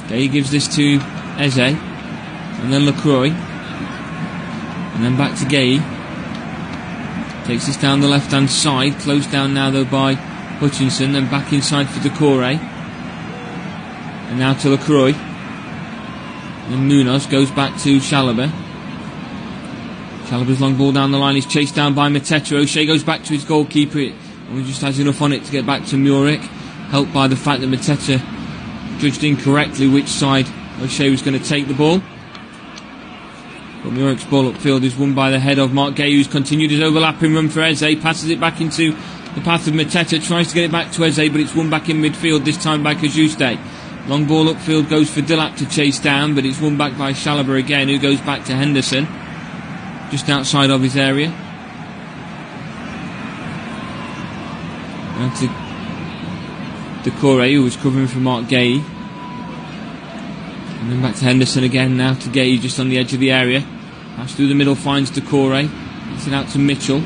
Gay gives this to Eze, and then LaCroix, and then back to Gay. Takes this down the left hand side, closed down now though by Hutchinson, then back inside for Decore, and now to LaCroix. And Munoz goes back to Chalobah. Chaloba's long ball down the line is chased down by Mateta. O'Shea goes back to his goalkeeper. And just has enough on it to get back to Muric. Helped by the fact that Mateta judged incorrectly which side O'Shea was going to take the ball. But Muric's ball upfield is won by the head of Mark Gay, who's continued his overlapping run for Eze. Passes it back into the path of Mateta. Tries to get it back to Eze, but it's won back in midfield, this time by Kajuste. Long ball upfield goes for Dilap to chase down, but it's won back by Chalobah again, who goes back to Henderson. Just outside of his area. Now to Decore, who was covering for Mark Gay. And then back to Henderson again, now to Gay, just on the edge of the area. Pass through the middle, finds Decore. Gets it out to Mitchell.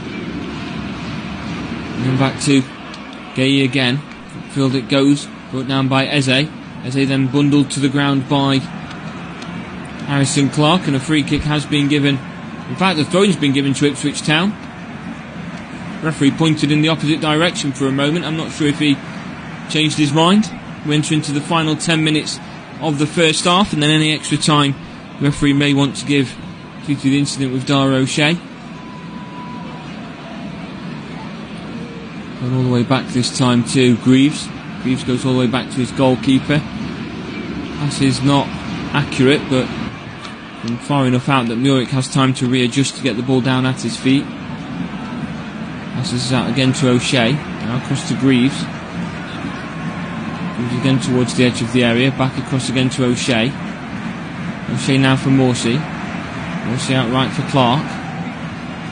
And then back to Gay again. Field it goes, brought down by Eze. Eze then bundled to the ground by Harrison Clark, and a free kick has been given. In fact, the throw-in's been given to Ipswich Town. Referee pointed in the opposite direction for a moment. I'm not sure if he changed his mind. We enter into the final 10 minutes of the first half, and then any extra time the referee may want to give due to the incident with Dara O'Shea. Going all the way back this time to Greaves. Greaves goes all the way back to his goalkeeper. Pass is not accurate, but far enough out that Muric has time to readjust to get the ball down at his feet. Passes out again to O'Shea. Now across to Greaves. Moves again towards the edge of the area. Back across again to O'Shea. O'Shea now for Morsey. Morsey out right for Clark.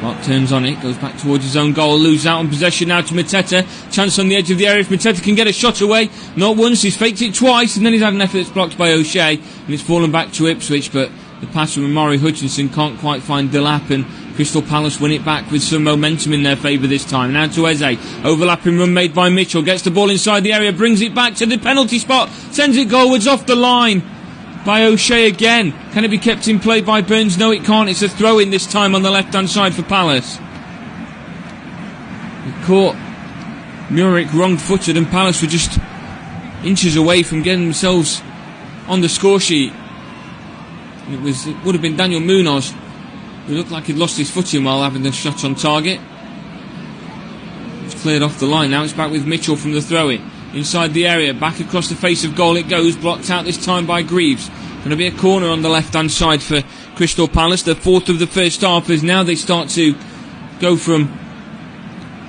Clark turns on it. Goes back towards his own goal. Loses out on possession now to Mateta. Chance on the edge of the area. If Mateta can get a shot away. Not once. He's faked it twice. And then he's had an effort that's blocked by O'Shea. And it's fallen back to Ipswich. But the pass from Amari Hutchinson can't quite find Dilap, and Crystal Palace win it back with some momentum in their favour this time. Now to Eze. Overlapping run made by Mitchell. Gets the ball inside the area. Brings it back to the penalty spot. Sends it goalwards off the line by O'Shea again. Can it be kept in play by Burns? No, it can't. It's a throw-in this time on the left-hand side for Palace. It caught Muric wrong-footed, and Palace were just inches away from getting themselves on the score sheet. It would have been Daniel Munoz who looked like he'd lost his footing while having the shot on target. It's cleared off the line. Now it's back with Mitchell from the throw-in. Inside the area, back across the face of goal it goes, blocked out this time by Greaves. Going to be a corner on the left-hand side for Crystal Palace, the fourth of the first half, as now they start to go from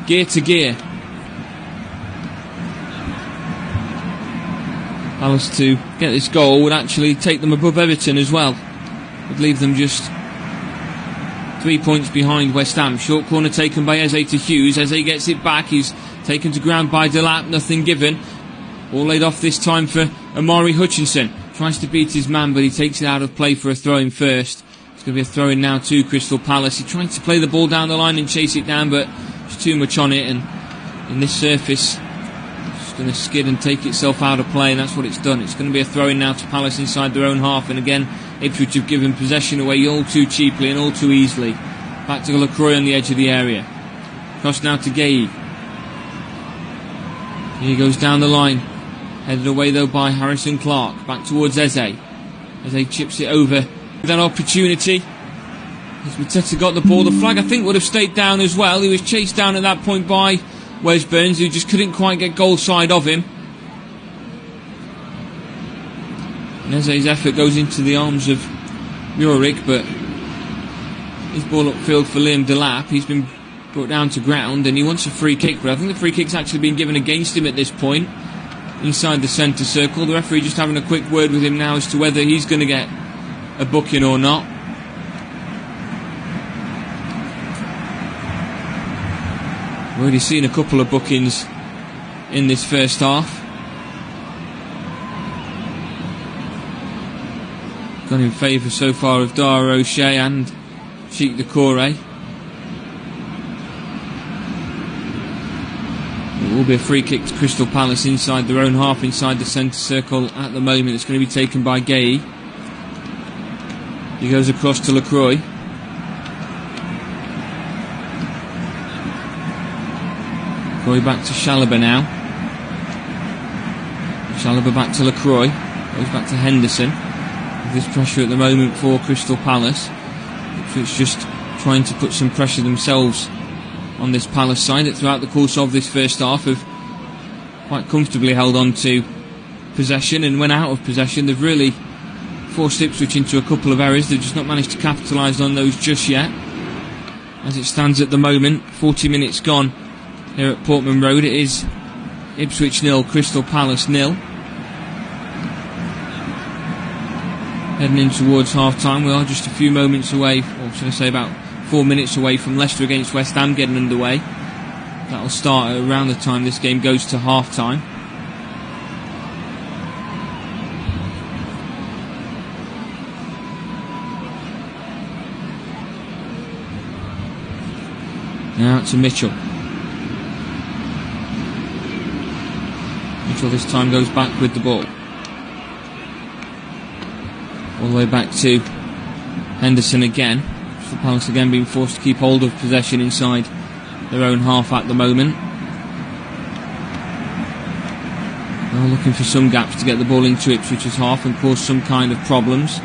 gear to gear. Palace to get this goal would actually take them above Everton as well. Would leave them just 3 points behind West Ham. Short corner taken by Eze to Hughes. Eze gets it back. He's taken to ground by Dilap. Nothing given. All laid off this time for Amari Hutchinson. Tries to beat his man, but he takes it out of play for a throw-in first. It's going to be a throw-in now to Crystal Palace. He tried to play the ball down the line and chase it down, but there's too much on it, and in this surface it's going to skid and take itself out of play, and that's what it's done. It's going to be a throw-in now to Palace inside their own half, and again Ipswich have given possession away all too cheaply and all too easily. Back to Lacroix on the edge of the area. Cross now to Gay. He goes down the line. Headed away though by Harrison Clark. Back towards Eze. Eze chips it over with an opportunity. As Mateta got the ball, the flag I think would have stayed down as well. He was chased down at that point by Wes Burns, who just couldn't quite get goal side of him. And Eze's effort goes into the arms of Muric, but his ball upfield for Liam Delap. He's been brought down to ground and he wants a free kick, but I think the free kick's actually been given against him at this point, inside the centre circle. The referee just having a quick word with him now as to whether he's going to get a booking or not. We've already seen a couple of bookings in this first half. Gone in favour so far of Dara O'Shea and Sheikh Decore. It will be a free kick to Crystal Palace inside their own half, inside the centre circle at the moment. It's going to be taken by Gay. He goes across to Lacroix. Lacroix back to Chalobah now. Chalobah back to Lacroix. Goes back to Henderson. There's pressure at the moment for Crystal Palace. It's just trying to put some pressure themselves on this Palace side that throughout the course of this first half have quite comfortably held on to possession, and when out of possession they've really forced Ipswich into a couple of errors. They've just not managed to capitalise on those just yet. As it stands at the moment, 40 minutes gone here at Portman Road. It is Ipswich 0, Crystal Palace 0. Heading in towards half-time, we are just a few moments away, or should I say about 4 minutes away from Leicester against West Ham getting underway. That'll start around the time this game goes to half-time. Now to Mitchell. Mitchell this time goes back with the ball. All the way back to Henderson again. Crystal Palace again being forced to keep hold of possession inside their own half at the moment. They're looking for some gaps to get the ball into Ipswich's half and cause some kind of problems.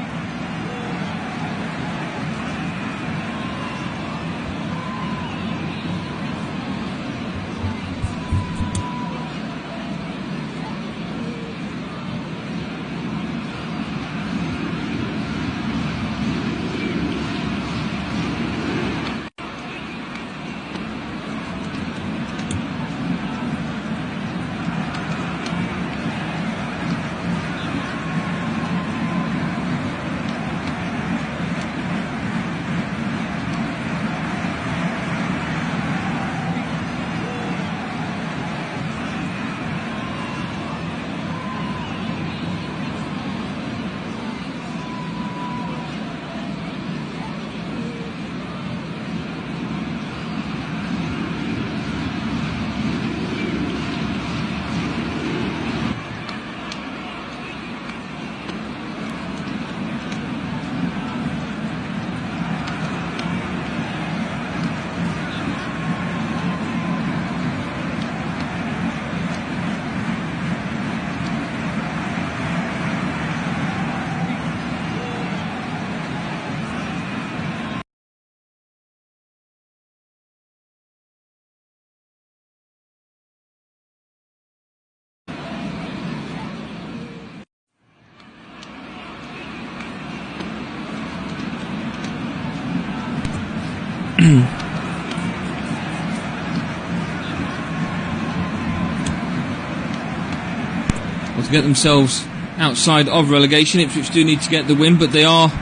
Well, to get themselves outside of relegation, Ipswich do need to get the win, but they are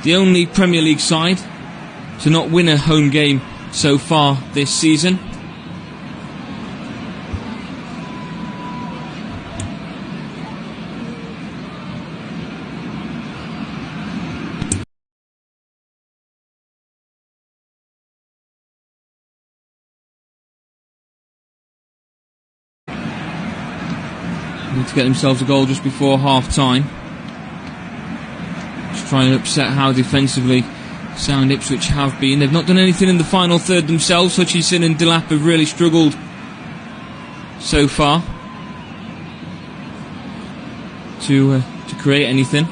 the only Premier League side to not win a home game so far this season. Need to get themselves a goal just before half-time. Just trying to upset how defensively sound Ipswich have been. They've not done anything in the final third themselves. Hutchinson and Delap have really struggled so far to create anything.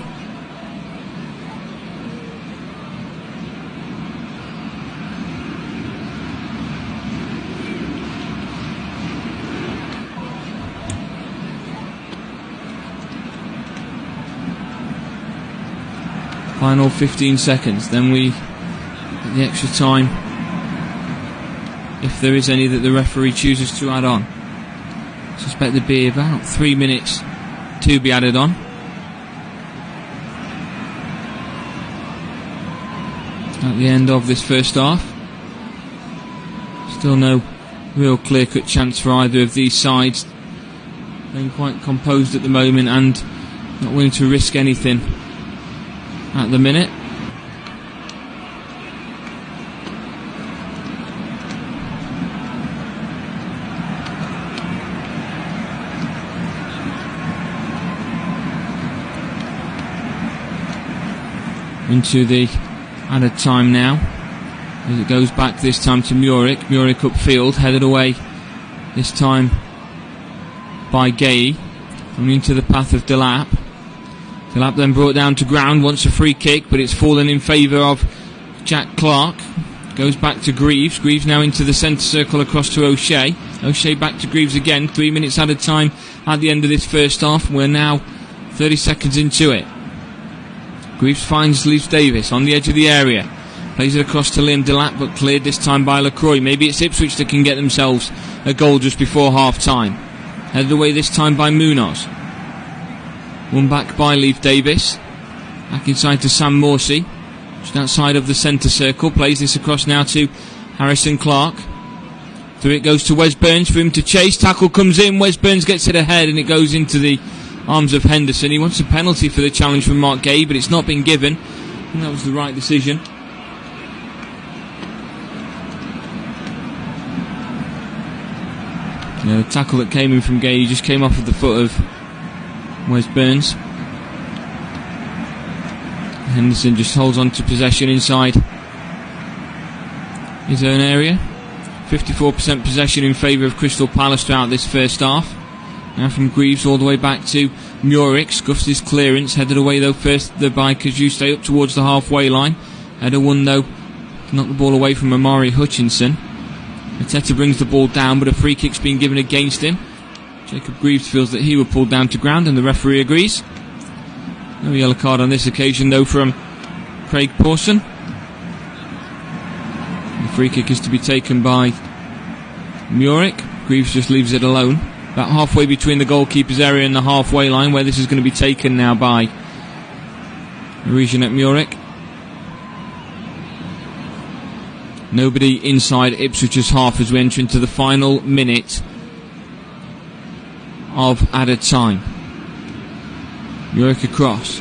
Final 15 seconds, then we get the extra time, if there is any that the referee chooses to add on. I suspect there'd be about 3 minutes to be added on. At the end of this first half. Still no real clear-cut chance for either of these sides. Playing quite composed at the moment and not willing to risk anything at the minute. Into the added time now, as it goes back this time to Muric upfield, headed away this time by Gay, coming into the path of Delap. Delap then brought down to ground, wants a free kick, but it's fallen in favour of Jack Clark. Goes back to Greaves. Greaves now into the centre circle across to O'Shea. O'Shea back to Greaves again. 3 minutes at a time at the end of this first half. We're now 30 seconds into it. Greaves finds Leif Davis on the edge of the area. Plays it across to Liam Delap, but cleared this time by Lacroix. Maybe it's Ipswich that can get themselves a goal just before half-time. Headed away this time by Munoz. One back by Leif Davis. Back inside to Sam Morsey. Just outside of the centre circle. Plays this across now to Harrison Clark. Through it goes to Wes Burns for him to chase. Tackle comes in. Wes Burns gets it ahead and it goes into the arms of Henderson. He wants a penalty for the challenge from Mark Gay, but it's not been given. I think that was the right decision. The tackle that came in from Gay just came off of the foot of Wes Burns. Henderson just holds on to possession inside his own area. 54% possession in favour of Crystal Palace throughout this first half. Now from Greaves all the way back to Murick. Scuffs his clearance. Headed away though first by Kajuste up towards the halfway line. Header one though. Knocked the ball away from Amari Hutchinson. Mateta brings the ball down, but a free kick's been given against him. Jacob Greaves feels that he will pull down to ground and the referee agrees. No yellow card on this occasion though from Craig Pawson. The free kick is to be taken by Murick. Greaves just leaves it alone. About halfway between the goalkeeper's area and the halfway line, where this is going to be taken now by Regent Murick. Nobody inside Ipswich's half as we enter into the final minute of added time. Murick across.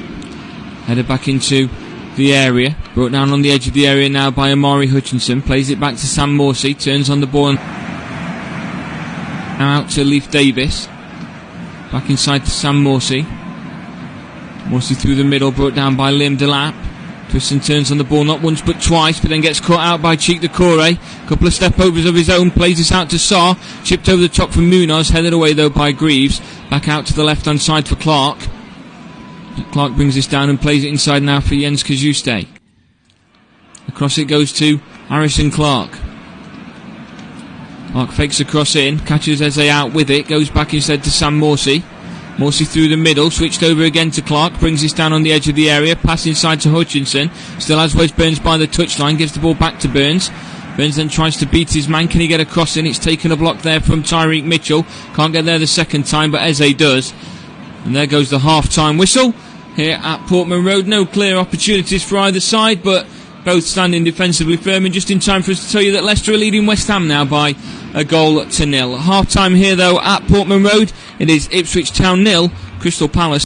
Headed back into the area. Brought down on the edge of the area now by Amari Hutchinson. Plays it back to Sam Morsey. Turns on the ball. Now out to Leif Davis. Back inside to Sam Morsey. Morsey through the middle. Brought down by Liam Delap. Twists and turns on the ball not once but twice, but then gets caught out by Cheek Decore. Couple of step overs of his own. Plays this out to Sarr. Chipped over the top from Munoz. Headed away though by Greaves. Back out to the left hand side for Clark. Clark brings this down and plays it inside now for Jens Kajuste. Across it goes to Harrison Clark. Clark fakes across in, catches Eze out with it, goes back instead to Sam Morsey. Morsey through the middle, switched over again to Clark, brings this down on the edge of the area, pass inside to Hutchinson. Still has Wes Burns by the touchline, gives the ball back to Burns. Burns then tries to beat his man. Can he get a cross in? It's taken a block there from Tyreek Mitchell. Can't get there the second time, but Eze does. And there goes the half-time whistle here at Portman Road. No clear opportunities for either side, but both standing defensively firm, and just in time for us to tell you that Leicester are leading West Ham now by a goal to nil. Half-time here, though, at Portman Road. It is Ipswich Town 0, Crystal Palace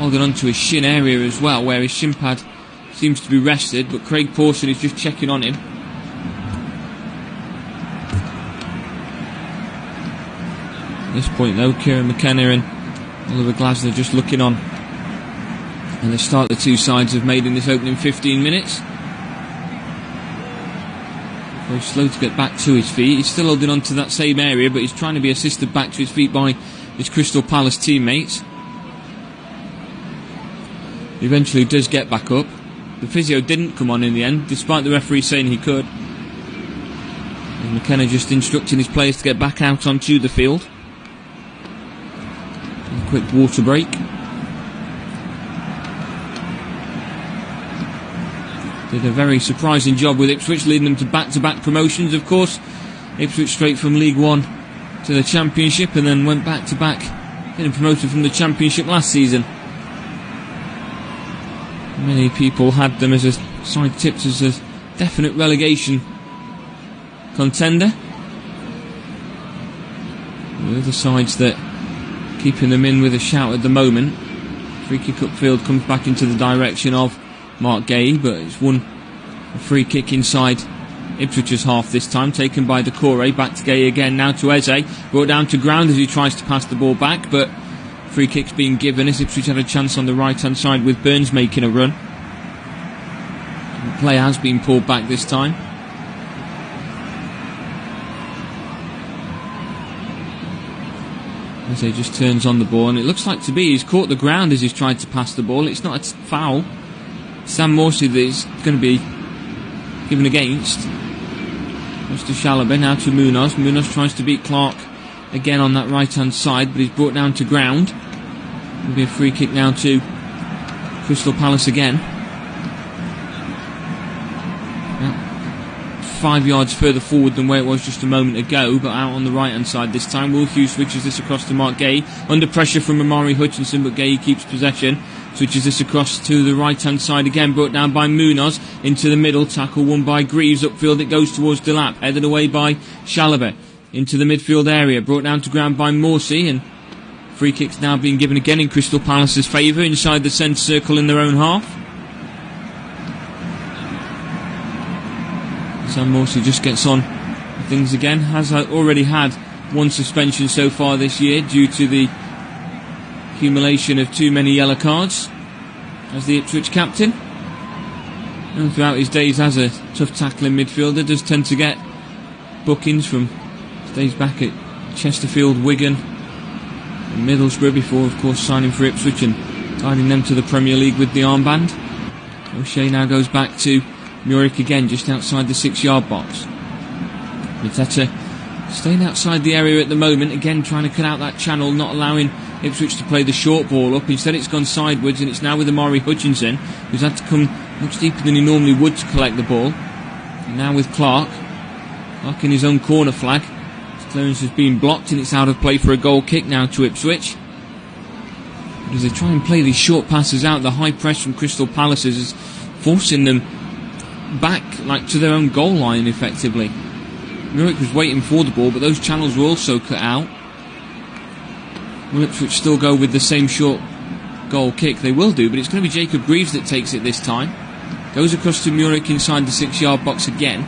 holding on to his shin area as well, where his shin pad seems to be rested, but Craig Pawson is just checking on him. At this point though, Kieran McKenna and Oliver Glasner just looking on. And the start the two sides have made in this opening 15 minutes. Very slow to get back to his feet. He's still holding on to that same area, but he's trying to be assisted back to his feet by his Crystal Palace teammates. He eventually does get back up. The physio didn't come on in the end, despite the referee saying he could. And McKenna just instructing his players to get back out onto the field. A quick water break. Did a very surprising job with Ipswich, leading them to back-to-back promotions, of course. Ipswich straight from League One to the Championship, and then went back-to-back, getting promoted from the Championship last season. Many people had them as a side tipped as a definite relegation contender. The other sides that keeping them in with a shout at the moment. Free kick upfield comes back into the direction of Mark Gay, but it's won a free kick inside Ipswich's half this time, taken by Decore. Back to Gay again, now to Eze, brought down to ground as he tries to pass the ball back, but free kick's being given as Ipswich had a chance on the right hand side with Burns making a run. The play has been pulled back this time. Eze just turns on the ball, and it looks like to be he's caught the ground as he's tried to pass the ball. It's not a foul. Sam Morsey that is going to be given against. Goes to Chalobah, now to Munoz. Munoz tries to beat Clark again on that right hand side, but he's brought down to ground. Will be a free kick now to Crystal Palace again. 5 yards further forward than where it was just a moment ago, but out on the right hand side this time. Will Hughes switches this across to Mark Gay, under pressure from Amari Hutchinson, but Gay keeps possession. Switches this across to the right hand side again, brought down by Munoz into the middle, tackle won by Greaves. Upfield it goes towards Delap, headed away by Chalobah into the midfield area, brought down to ground by Morsey, and free kicks now being given again in Crystal Palace's favour inside the centre circle in their own half. Sam Morsey just gets on things again, has already had one suspension so far this year due to the accumulation of too many yellow cards as the Ipswich captain. And throughout his days as a tough tackling midfielder, does tend to get bookings from stays back at Chesterfield, Wigan and Middlesbrough before of course signing for Ipswich and guiding them to the Premier League with the armband. O'Shea now goes back to Muric again, just outside the 6 yard box. Mateta staying outside the area at the moment, again trying to cut out that channel, not allowing Ipswich to play the short ball up. Instead it's gone sideways, and it's now with Amari Hutchinson, who's had to come much deeper than he normally would to collect the ball. And now with Clark in his own corner flag. His clearance has been blocked and it's out of play for a goal kick now to Ipswich. As they try and play these short passes out, the high press from Crystal Palace is forcing them back like to their own goal line effectively. Muric was waiting for the ball, but those channels were also cut out. Will Ipswich still go with the same short goal kick? They will do, but it's going to be Jacob Greaves that takes it this time. Goes across to Muric inside the 6 yard box again.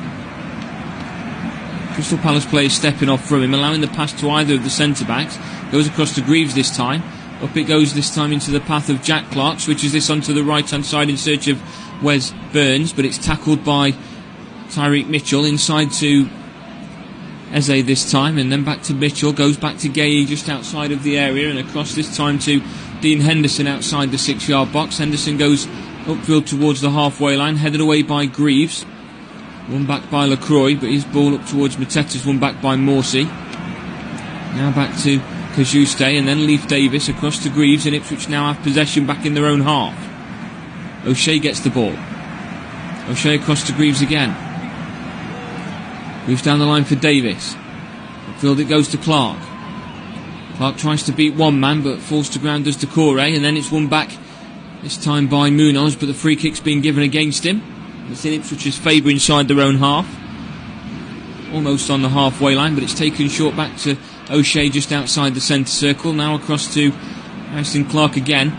Crystal Palace players stepping off from him, allowing the pass to either of the centre backs. Goes across to Greaves this time. Up it goes this time into the path of Jack Clark. Switches this onto the right hand side in search of Wes Burns, but it's tackled by Tyreek Mitchell inside to Eze this time, and then back to Mitchell, goes back to Gay just outside of the area, and across this time to Dean Henderson outside the 6 yard box. Henderson goes upfield towards the halfway line, headed away by Greaves, won back by Lacroix, but his ball up towards Mateta's won back by Morsey. Now back to Kajuste, and then Leif Davis across to Greaves, and Ipswich now have possession back in their own half. O'Shea gets the ball. O'Shea across to Greaves again. Moves down the line for Davis. Upfield it goes to Clark. Clark tries to beat one man, but falls to ground does Decore, and then it's won back this time by Munoz, but the free kick's been given against him. It's in Ipswich's favour inside their own half. Almost on the halfway line, but it's taken short back to O'Shea just outside the centre circle. Now across to Harrison Clark again.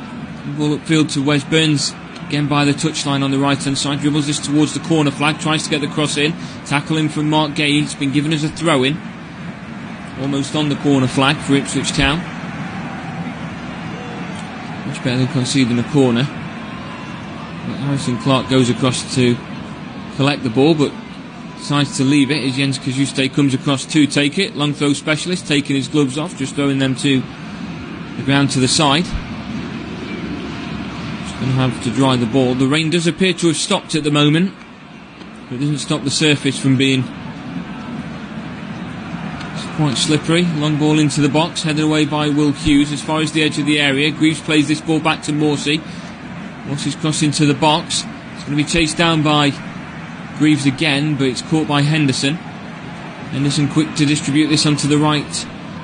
Ball upfield to Wes Burns, again by the touchline on the right hand side, dribbles this towards the corner flag, tries to get the cross in, tackling from Mark Gay. It's been given as a throw in, almost on the corner flag for Ipswich Town. Much better than conceding a corner. But Harrison Clark goes across to collect the ball, but decides to leave it as Jens Kajuste comes across to take it. Long throw specialist taking his gloves off, just throwing them to the ground to the side. Going to have to dry the ball. The rain does appear to have stopped at the moment, but it doesn't stop the surface from being quite slippery. Long ball into the box, headed away by Will Hughes as far as the edge of the area. Greaves plays this ball back to Morsey. Morsey's cross into the box. It's going to be chased down by Greaves again, but it's caught by Henderson. Henderson quick to distribute this onto the right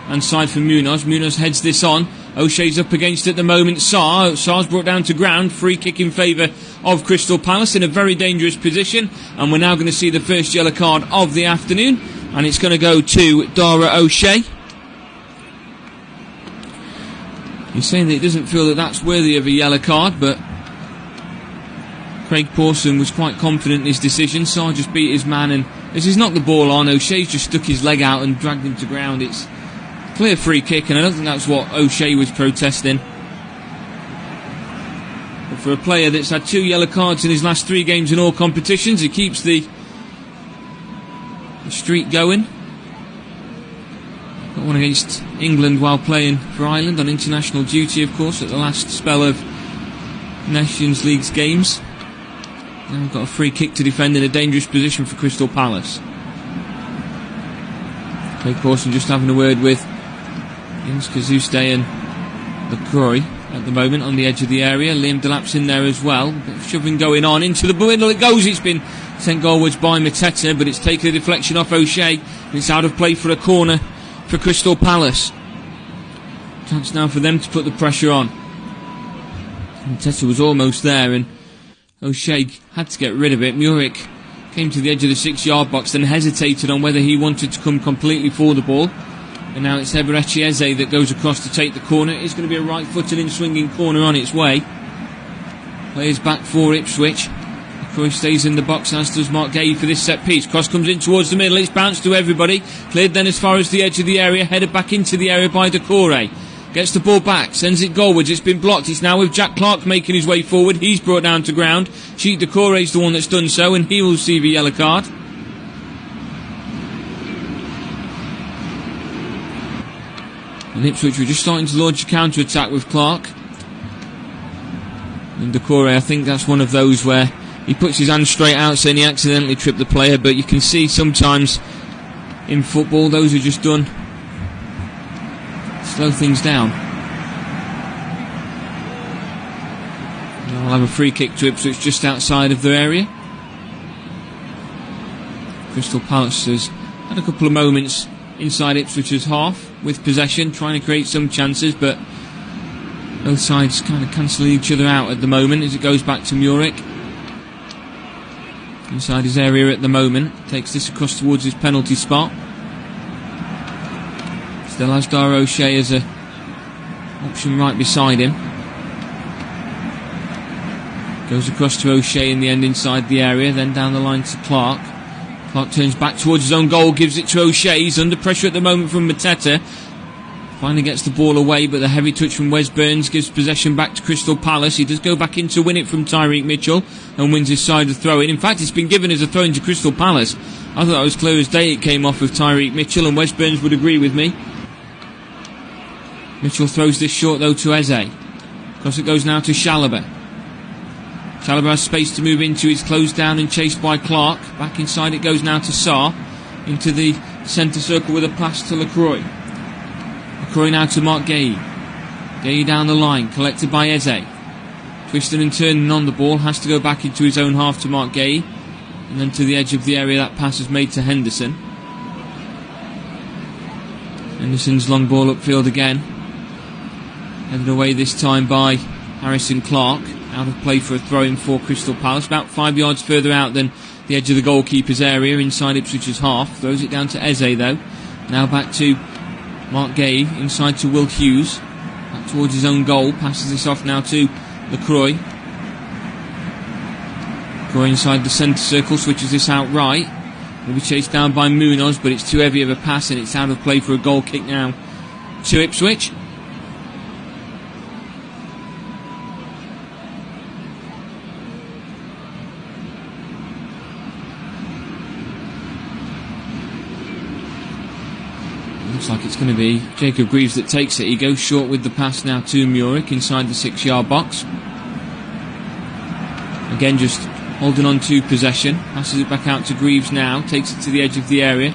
hand side for Munoz. Munoz heads this on. O'Shea's up against at the moment Sarr. Sarr's brought down to ground. Free kick in favour of Crystal Palace in a very dangerous position. And we're now going to see the first yellow card of the afternoon. And it's going to go to Dara O'Shea. He's saying that he doesn't feel that that's worthy of a yellow card, but Craig Pawson was quite confident in his decision. Sarr just beat his man, and as he's knocked the ball on, O'Shea's just stuck his leg out and dragged him to ground. It's clear free kick, and I don't think that's what O'Shea was protesting. But for a player that's had 2 yellow cards in his last 3 games in all competitions, he keeps the streak going. Got one against England while playing for Ireland on international duty, of course, at the last spell of Nations League's games. Now we've got a free kick to defend in a dangerous position for Crystal Palace. Craig Pawson just having a word with Jens Kajuste and LaCroix at the moment on the edge of the area. Liam Delap's in there as well. A bit of shoving going on. Into the middle it goes. It's been sent goalwards by Mateta, but it's taken a deflection off O'Shea. It's out of play for a corner for Crystal Palace. Chance now for them to put the pressure on. Mateta was almost there, and O'Shea had to get rid of it. Muric came to the edge of the 6-yard box, then hesitated on whether he wanted to come completely for the ball. And now it's Eberechi Eze that goes across to take the corner. It's going to be a right-footed in-swinging corner on its way. Players back for Ipswich. Croy stays in the box, as does Mark Gay for this set piece. Cross comes in towards the middle. It's bounced to everybody. Cleared then as far as the edge of the area. Headed back into the area by Decore. Gets the ball back, sends it goalwards. It's been blocked. It's now with Jack Clark making his way forward. He's brought down to ground. Cheat Decore's the one that's done so, and he will receive a yellow card. And Ipswich were just starting to launch a counter-attack with Clark. And Decore, I think that's one of those where he puts his hand straight out saying he accidentally tripped the player, but you can see sometimes in football those are just done slow things down. I'll have a free kick to Ipswich just outside of their area. Crystal Palace has had a couple of moments inside Ipswich's half with possession, trying to create some chances, but both sides kind of cancelling each other out at the moment as it goes back to Muric. Inside his area at the moment, takes this across towards his penalty spot. Still has Dara O'Shea as a option right beside him. Goes across to O'Shea in the end inside the area, then down the line to Clark. Clark turns back towards his own goal, gives it to O'Shea. He's under pressure at the moment from Mateta. Finally gets the ball away, but the heavy touch from Wes Burns gives possession back to Crystal Palace. He does go back in to win it from Tyreek Mitchell and wins his side of throw-in. In fact, it's been given as a throw-in to Crystal Palace. I thought that was clear as day. It came off of Tyreek Mitchell, and Wes Burns would agree with me. Mitchell throws this short, though, to Eze. Across it goes now to Chalobah. Chalobah has space to move into. He's closed down and chased by Clark. Back inside it goes now to Sarr. Into the centre circle with a pass to LaCroix. LaCroix now to Mark Gay. Gay down the line, collected by Eze. Twisting and turning on the ball, has to go back into his own half to Mark Gay. And then to the edge of the area, that pass is made to Henderson. Henderson's long ball upfield again. Headed away this time by Harrison Clark. Out of play for a throw-in for Crystal Palace. About 5 yards further out than the edge of the goalkeeper's area inside Ipswich's half. Throws it down to Eze though. Now back to Mark Gay. Inside to Will Hughes. Back towards his own goal. Passes this off now to LaCroix. LaCroix inside the centre circle, switches this out right. Will be chased down by Munoz, but it's too heavy of a pass and it's out of play for a goal kick now to Ipswich. Looks like it's going to be Jacob Greaves that takes it. He goes short with the pass now to Murick inside the 6-yard box. Again, just holding on to possession. Passes it back out to Greaves now. Takes it to the edge of the area.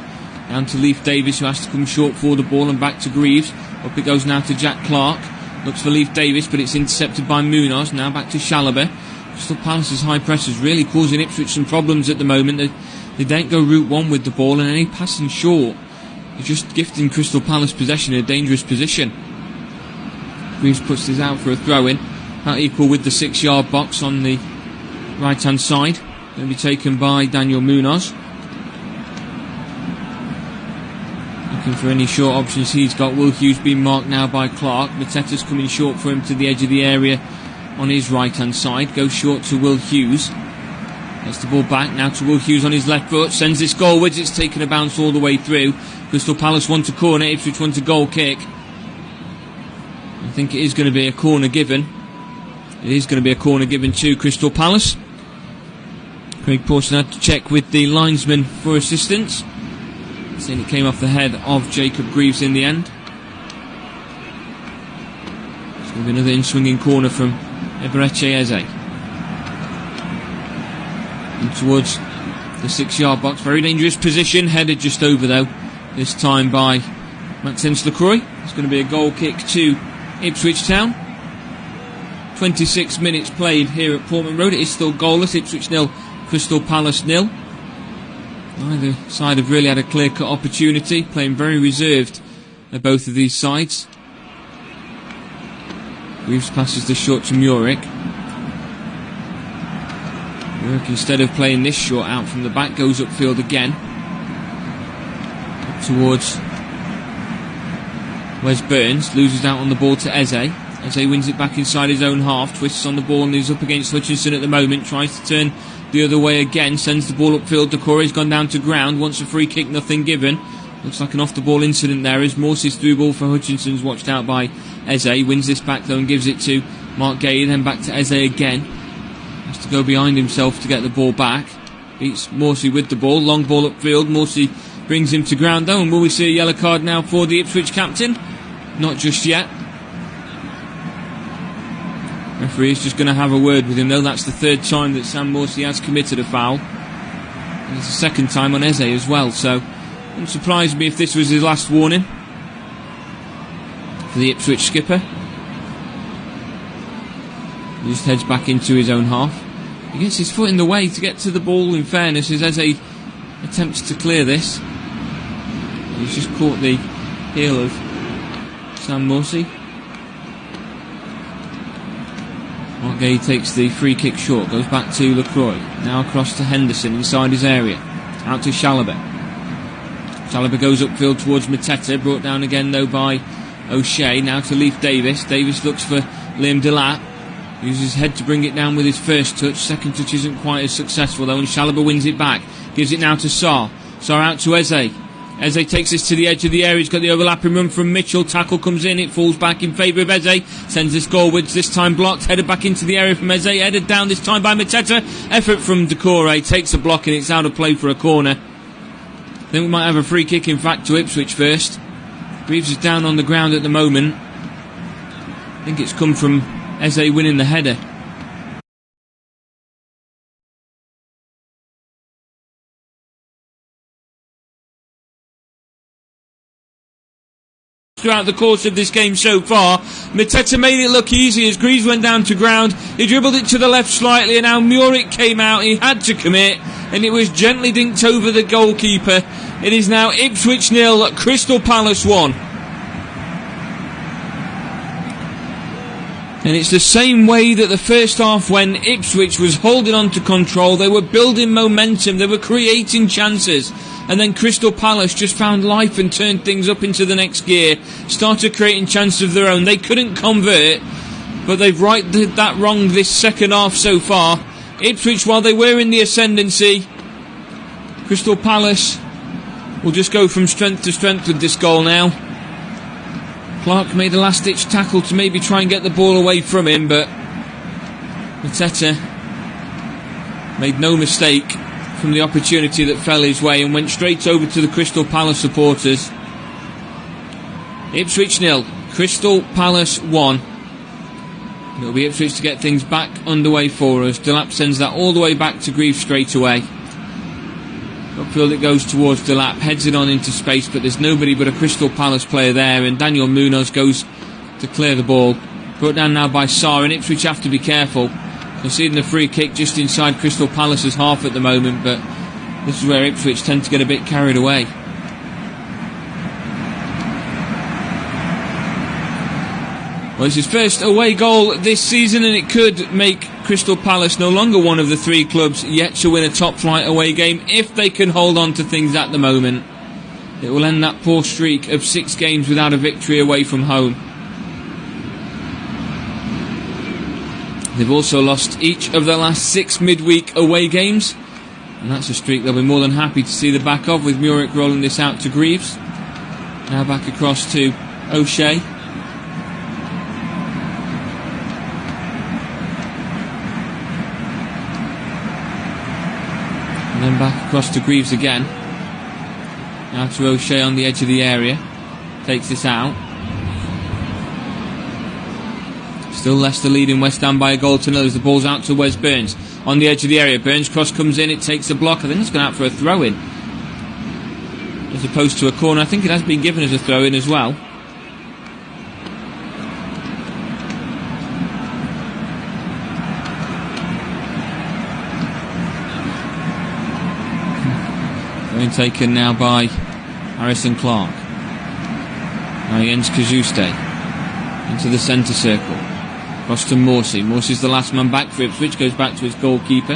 Down to Leif Davis, who has to come short for the ball, and back to Greaves. Up it goes now to Jack Clark. Looks for Leif Davis, but it's intercepted by Munoz. Now back to Chalobah. Crystal Palace's high press is really causing Ipswich some problems at the moment. They don't go route one with the ball, and any passing short is just gifting Crystal Palace possession in a dangerous position. Greaves puts this out for a throw-in. About equal with the 6-yard box on the right-hand side. Going to be taken by Daniel Munoz. Looking for any short options he's got. Will Hughes being marked now by Clark. Mateta's coming short for him to the edge of the area on his right-hand side. Goes short to Will Hughes. Gets the ball back now to Will Hughes on his left foot. Sends this goalwards. It's taken a bounce all the way through. Crystal Palace want a corner. Ipswich want a goal kick. I think it is going to be a corner given. It is going to be a corner given to Crystal Palace. Craig Pawson had to check with the linesman for assistance. Saying it came off the head of Jacob Greaves in the end. It's going to be another in-swinging corner from Eberechi Eze. And towards the 6-yard box. Very dangerous position. Headed just over though. This time by Maxence LaCroix. It's going to be a goal kick to Ipswich Town. 26 minutes played here at Portman Road. It is still goalless. Ipswich 0, Crystal Palace 0. Neither side have really had a clear-cut opportunity. Playing very reserved at both of these sides. Greaves passes this short to Murick. Murick, instead of playing this short out from the back, goes upfield again. Up towards Wes Burns. Loses out on the ball to Eze. Eze wins it back inside his own half. Twists on the ball and is up against Hutchinson at the moment. Tries to turn the other way again. Sends the ball upfield. Decore's gone down to ground. Wants a free kick. Nothing given. Looks like an off-the-ball incident there as Morse's through ball for Hutchinson's watched out by Eze. Wins this back though and gives it to Mark Gay. Then back to Eze again. Has to go behind himself to get the ball back. Beats Morsey with the ball. Long ball upfield. Morsey brings him to ground though. And will we see a yellow card now for the Ipswich captain? Not just yet. Referee is just going to have a word with him though. That's the third time that Sam Morsey has committed a foul. And it's the second time on Eze as well, so wouldn't surprise me if this was his last warning for the Ipswich skipper. He just heads back into his own half. He gets his foot in the way to get to the ball, in fairness, as Eze attempts to clear this. He's just caught the heel of Sam Morsey. Mark Gay takes the free kick short, goes back to LaCroix. Now across to Henderson inside his area. Out to Chalobah. Chalobah goes upfield towards Mateta, brought down again though by O'Shea. Now to Leif Davis. Davis looks for Liam Delap. Uses his head to bring it down with his first touch. Second touch isn't quite as successful though, and Chalobah wins it back. Gives it now to Sarr. Sarr out to Eze. Eze takes this to the edge of the area. He's got the overlapping run from Mitchell. Tackle comes in. It falls back in favour of Eze. Sends this goalwards. This time blocked. Headed back into the area from Eze. Headed down this time by Mateta. Effort from Decore. Takes a block and it's out of play for a corner. I think we might have a free kick in fact to Ipswich first. Greaves is down on the ground at the moment. I think it's come from Eze winning the header. Throughout the course of this game so far, Mateta made it look easy as Greaves went down to ground. He dribbled it to the left slightly and now Murick came out. He had to commit and it was gently dinked over the goalkeeper. It is now Ipswich 0, Crystal Palace 1. And it's the same way that the first half when Ipswich was holding on to control. They were building momentum, they were creating chances. And then Crystal Palace just found life and turned things up into the next gear. Started creating chances of their own. They couldn't convert. but they've righted that wrong this second half so far. Ipswich, while they were in the ascendancy, Crystal Palace will just go from strength to strength with this goal now. Clark made a last-ditch tackle to maybe try and get the ball away from him, but Mateta made no mistake from the opportunity that fell his way and went straight over to the Crystal Palace supporters. Ipswich 0, Crystal Palace 1. It'll be Ipswich to get things back underway for us. Delap sends that all the way back to Greaves straight away. Upfield it goes towards Delap, heads it on into space, but there's nobody but a Crystal Palace player there, and Daniel Munoz goes to clear the ball. Brought down now by Sarr, and Ipswich have to be careful. Conceding a free kick just inside Crystal Palace's half at the moment, but this is where Ipswich tend to get a bit carried away. Well, it's his first away goal this season, and it could make Crystal Palace no longer one of the three clubs yet to win a top-flight away game if they can hold on to things at the moment. It will end that poor streak of 6 games without a victory away from home. They've also lost each of their last 6 midweek away games, and that's a streak they'll be more than happy to see the back of, with Murick rolling this out to Greaves. Now back across to O'Shea. And then back across to Greaves again. Now to O'Shea on the edge of the area. Takes this out. Still Leicester leading West Ham by a goal to 0 as the ball's out to Wes Burns. On the edge of the area, Burns cross comes in, it takes a block. I think it's gone out for a throw-in, as opposed to a corner. I think it has been given as a throw-in as well. Going taken now by Harrison Clark. Now Jens Kajuste into the centre circle. Across to Morsey. Morsey's the last man back for Ipswich. Goes back to his goalkeeper.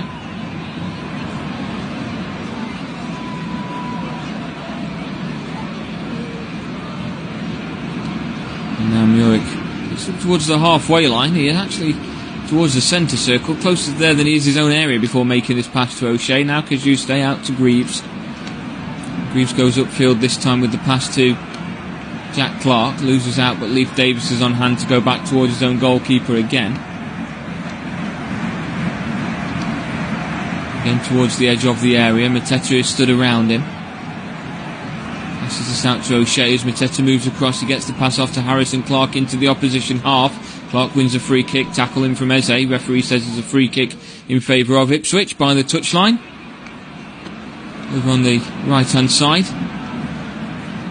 And now Murick gets up towards the halfway line. He is actually towards the centre circle, closer there than he is his own area before making this pass to O'Shea. Now Kajuste out to Greaves. Greaves goes upfield this time with the pass to Jack Clark, loses out, but Leif Davis is on hand to go back towards his own goalkeeper again. Again towards the edge of the area. Mateta is stood around him. Passes this out to O'Shea as Mateta moves across. He gets the pass off to Harrison Clark into the opposition half. Clark wins a free kick, tackle in from Eze. Referee says it's a free kick in favour of Ipswich by the touchline. Over on the right hand side.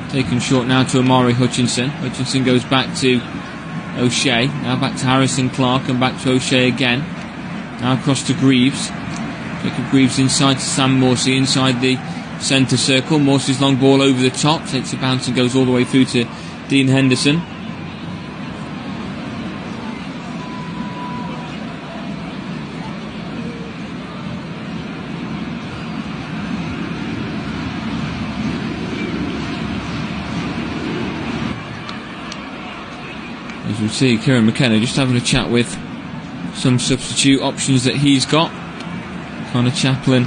Taken short now to Amari Hutchinson. Hutchinson goes back to O'Shea. Now back to Harrison Clark and back to O'Shea again. Now across to Greaves. Jacob Greaves inside to Sam Morsey inside the centre circle. Morsey's long ball over the top. Takes a bounce and goes all the way through to Dean Henderson. As we see, Kieran McKenna just having a chat with some substitute options that he's got. Connor Chaplin,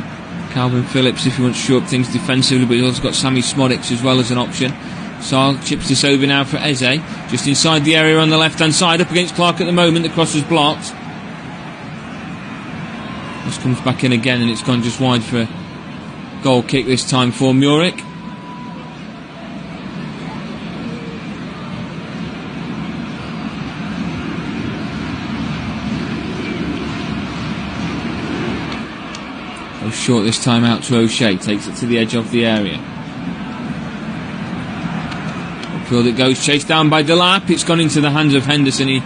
Calvin Phillips if he wants to show up things defensively, but he's also got Sammy Smodics as well as an option. Sarr chips this over now for Eze, just inside the area on the left hand side, up against Clark at the moment. The cross was blocked. This comes back in again and it's gone just wide for a goal kick this time for Murick. Short this time out to O'Shea, takes it to the edge of the area. Upfield it goes, chased down by Delap. It's gone into the hands of Henderson. He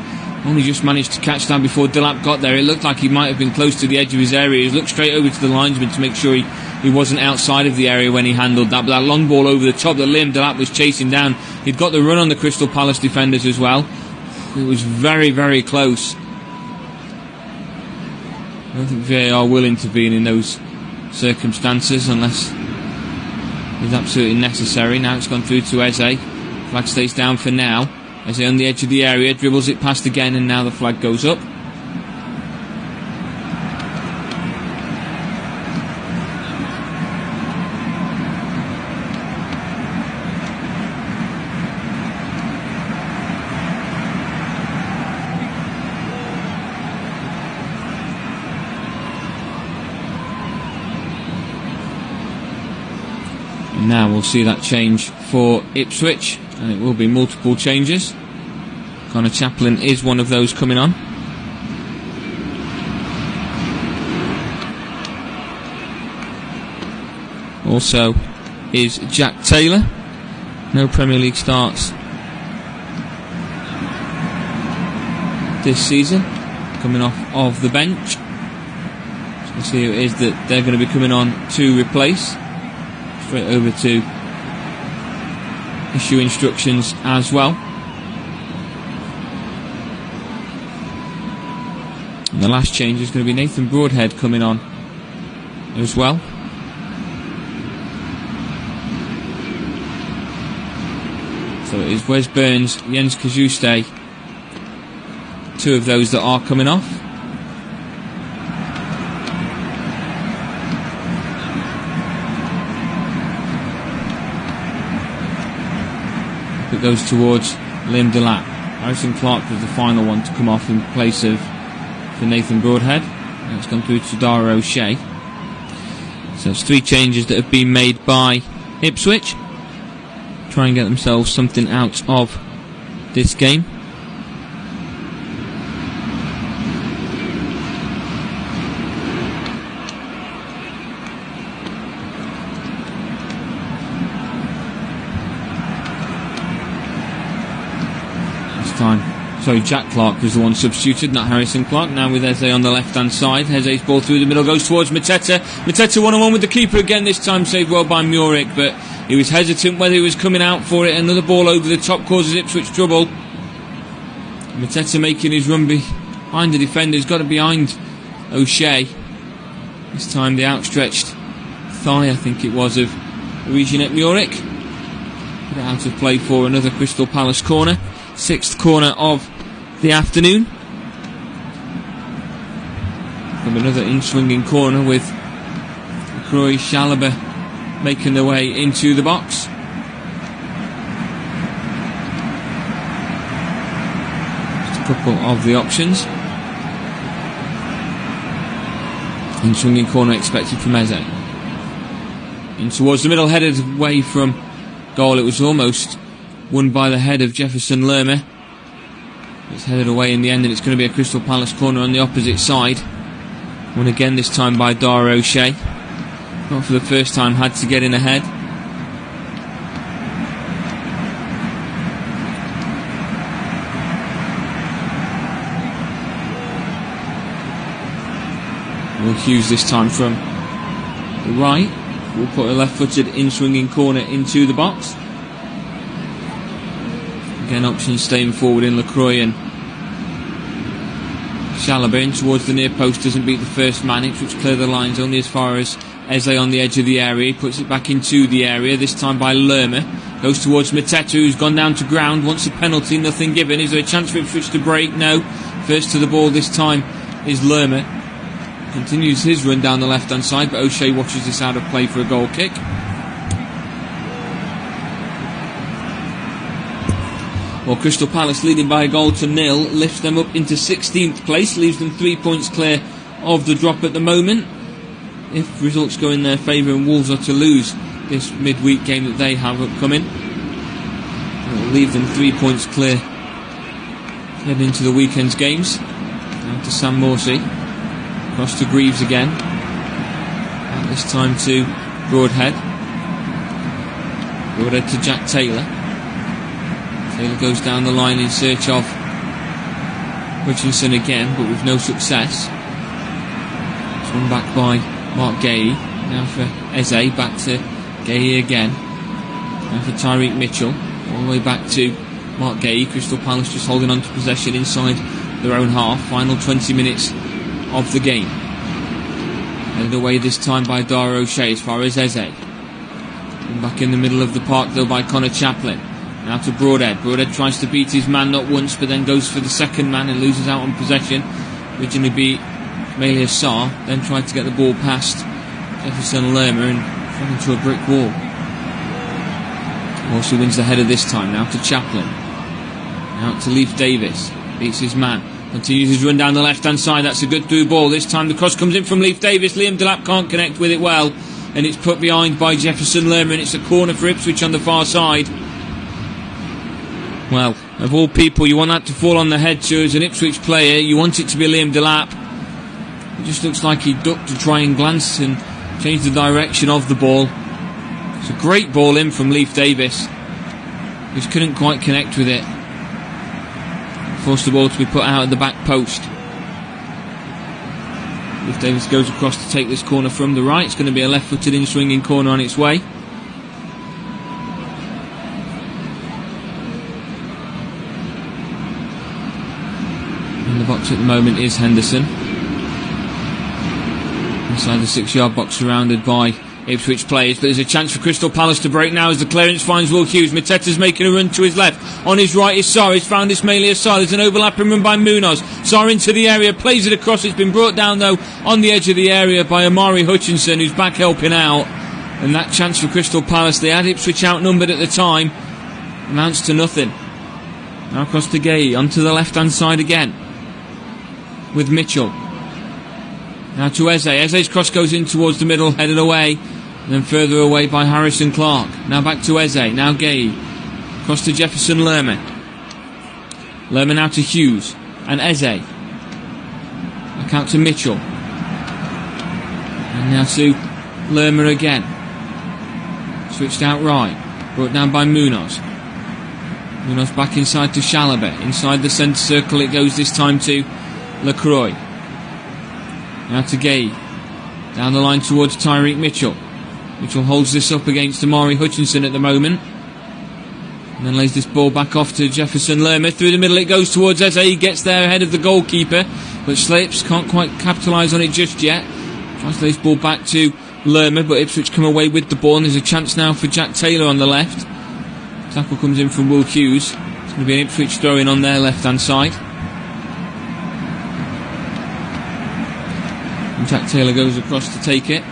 only just managed to catch down before Delap got there. It looked like he might have been close to the edge of his area. He looked straight over to the linesman to make sure he wasn't outside of the area when he handled that. But that long ball over the top that Liam Delap was chasing down, he'd got the run on the Crystal Palace defenders as well. It was very, very close. I don't think VAR will intervene in those circumstances unless it's absolutely necessary. Now it's gone through to Eze. Flag stays down for now. As they're on the edge of the area, dribbles it past again, and now the flag goes up. And now we'll see that change for Ipswich, and it will be multiple changes. Connor Chaplin is one of those coming on. Also is Jack Taylor. No Premier League starts this season, coming off of the bench. So we'll see who it is that they're going to be coming on to replace. Straight over to issue instructions as well. And the last change is going to be Nathan Broadhead coming on as well. So it is Wes Burns, Jens Kajuste, two of those that are coming off. It goes towards Liam Delap. Harrison Clark was the final one to come off in place of for Nathan Broadhead. And it's gone through to Dara O'Shea. So it's 3 changes that have been made by Ipswich. Try and get themselves something out of this game. Jack Clark was the one substituted, not Harrison Clark. Now with Eze on the left-hand side. Eze's ball through the middle goes towards Mateta. Mateta one-on-one with the keeper again, this time saved well by Muric, but he was hesitant whether he was coming out for it. Another ball over the top causes Ipswich trouble. Mateta making his run behind the defender. He's got it behind O'Shea. This time the outstretched thigh, I think it was, of Reginette Muric. Put it out of play for another Crystal Palace corner. 6th corner of the afternoon. From another in-swinging corner with Croy Chalobah making their way into the box. Just a couple of the options. In-swinging corner expected from Eze. In towards the middle, headed away from goal. It was almost won by the head of Jefferson Lerma. It's headed away in the end, and it's going to be a Crystal Palace corner on the opposite side. Won again this time by Dara O'Shea. Not for the first time, had to get in ahead. Will Hughes this time from the right. We'll put a left-footed in-swinging corner into the box. Again, options staying forward in Lacroix, and Chalobah in towards the near post doesn't beat the first man. Ipswich clear the lines only as far as Eze on the edge of the area. He puts it back into the area, this time by Lerma. Goes towards Mateta, who's gone down to ground. Wants a penalty, nothing given. Is there a chance for Ipswich to break? No. First to the ball this time is Lerma. Continues his run down the left-hand side, but O'Shea watches this out of play for a goal kick. Well, Crystal Palace leading by a goal to 0 lifts them up into 16th place, leaves them 3 points clear of the drop at the moment. If results go in their favour and Wolves are to lose this midweek game that they have upcoming, it will leave them 3 points clear heading into the weekend's games. Down to Sam Morsey, across to Greaves again, and this time to Broadhead to Jack Taylor. Taylor goes down the line in search of Hutchinson again, but with no success. It's run back by Mark Gahey. Now for Eze, back to Gahey again. Now for Tyreek Mitchell, all the way back to Mark Gahey. Crystal Palace just holding on to possession inside their own half. Final 20 minutes of the game. Headed away this time by Dara O'Shea as far as Eze. And back in the middle of the park though by Connor Chaplin. Now to Broadhead. Broadhead tries to beat his man not once, but then goes for the second man and loses out on possession. Originally beat Melia Sarr, then tried to get the ball past Jefferson Lerma and fell into a brick wall. Also wins the header this time. Now to Chaplin. Now to Leif Davis. Beats his man. Continues his run down the left-hand side. That's a good through ball. This time the cross comes in from Leif Davis. Liam Delap can't connect with it well, and it's put behind by Jefferson Lerma, and it's a corner for Ipswich on the far side. Well, of all people, you want that to fall on the head to as an Ipswich player. You want it to be Liam Delap. It just looks like he ducked to try and glance and change the direction of the ball. It's a great ball in from Leif Davis. He just couldn't quite connect with it. Forced the ball to be put out at the back post. Leif Davis goes across to take this corner from the right. It's going to be a left-footed in-swinging corner on its way. In the box at the moment is Henderson. Inside the 6-yard box, surrounded by Ipswich players, but there's a chance for Crystal Palace to break now as the clearance finds Will Hughes. Mateta's making a run to his left. On his right is Sarr. He's found Ismailia Sarr. There's an overlapping run by Munoz. Sarr into the area, plays it across. It's been brought down though on the edge of the area by Amari Hutchinson, who's back helping out. And that chance for Crystal Palace, they had Ipswich outnumbered at the time, amounts to nothing. Now across to Gay, onto the left hand side again with Mitchell. Now to Eze. Eze's cross goes in towards the middle, headed away, and then further away by Harrison Clark. Now back to Eze. Now Gay. Cross to Jefferson Lerma. Lerma now to Hughes. And Eze. Back out to Mitchell. And now to Lerma again. Switched out right. Brought down by Munoz. Munoz back inside to Chalobah. Inside the centre circle it goes this time to LaCroix. Now to Gay. Down the line towards Tyreek Mitchell. Mitchell holds this up against Amari Hutchinson at the moment. And then lays this ball back off to Jefferson Lerma. Through the middle it goes towards Eze. He gets there ahead of the goalkeeper, but slips. Can't quite capitalise on it just yet. Tries to lay this ball back to Lerma, but Ipswich come away with the ball. And there's a chance now for Jack Taylor on the left. Tackle comes in from Will Hughes. It's going to be an Ipswich throw-in on their left-hand side. And Jack Taylor goes across to take it.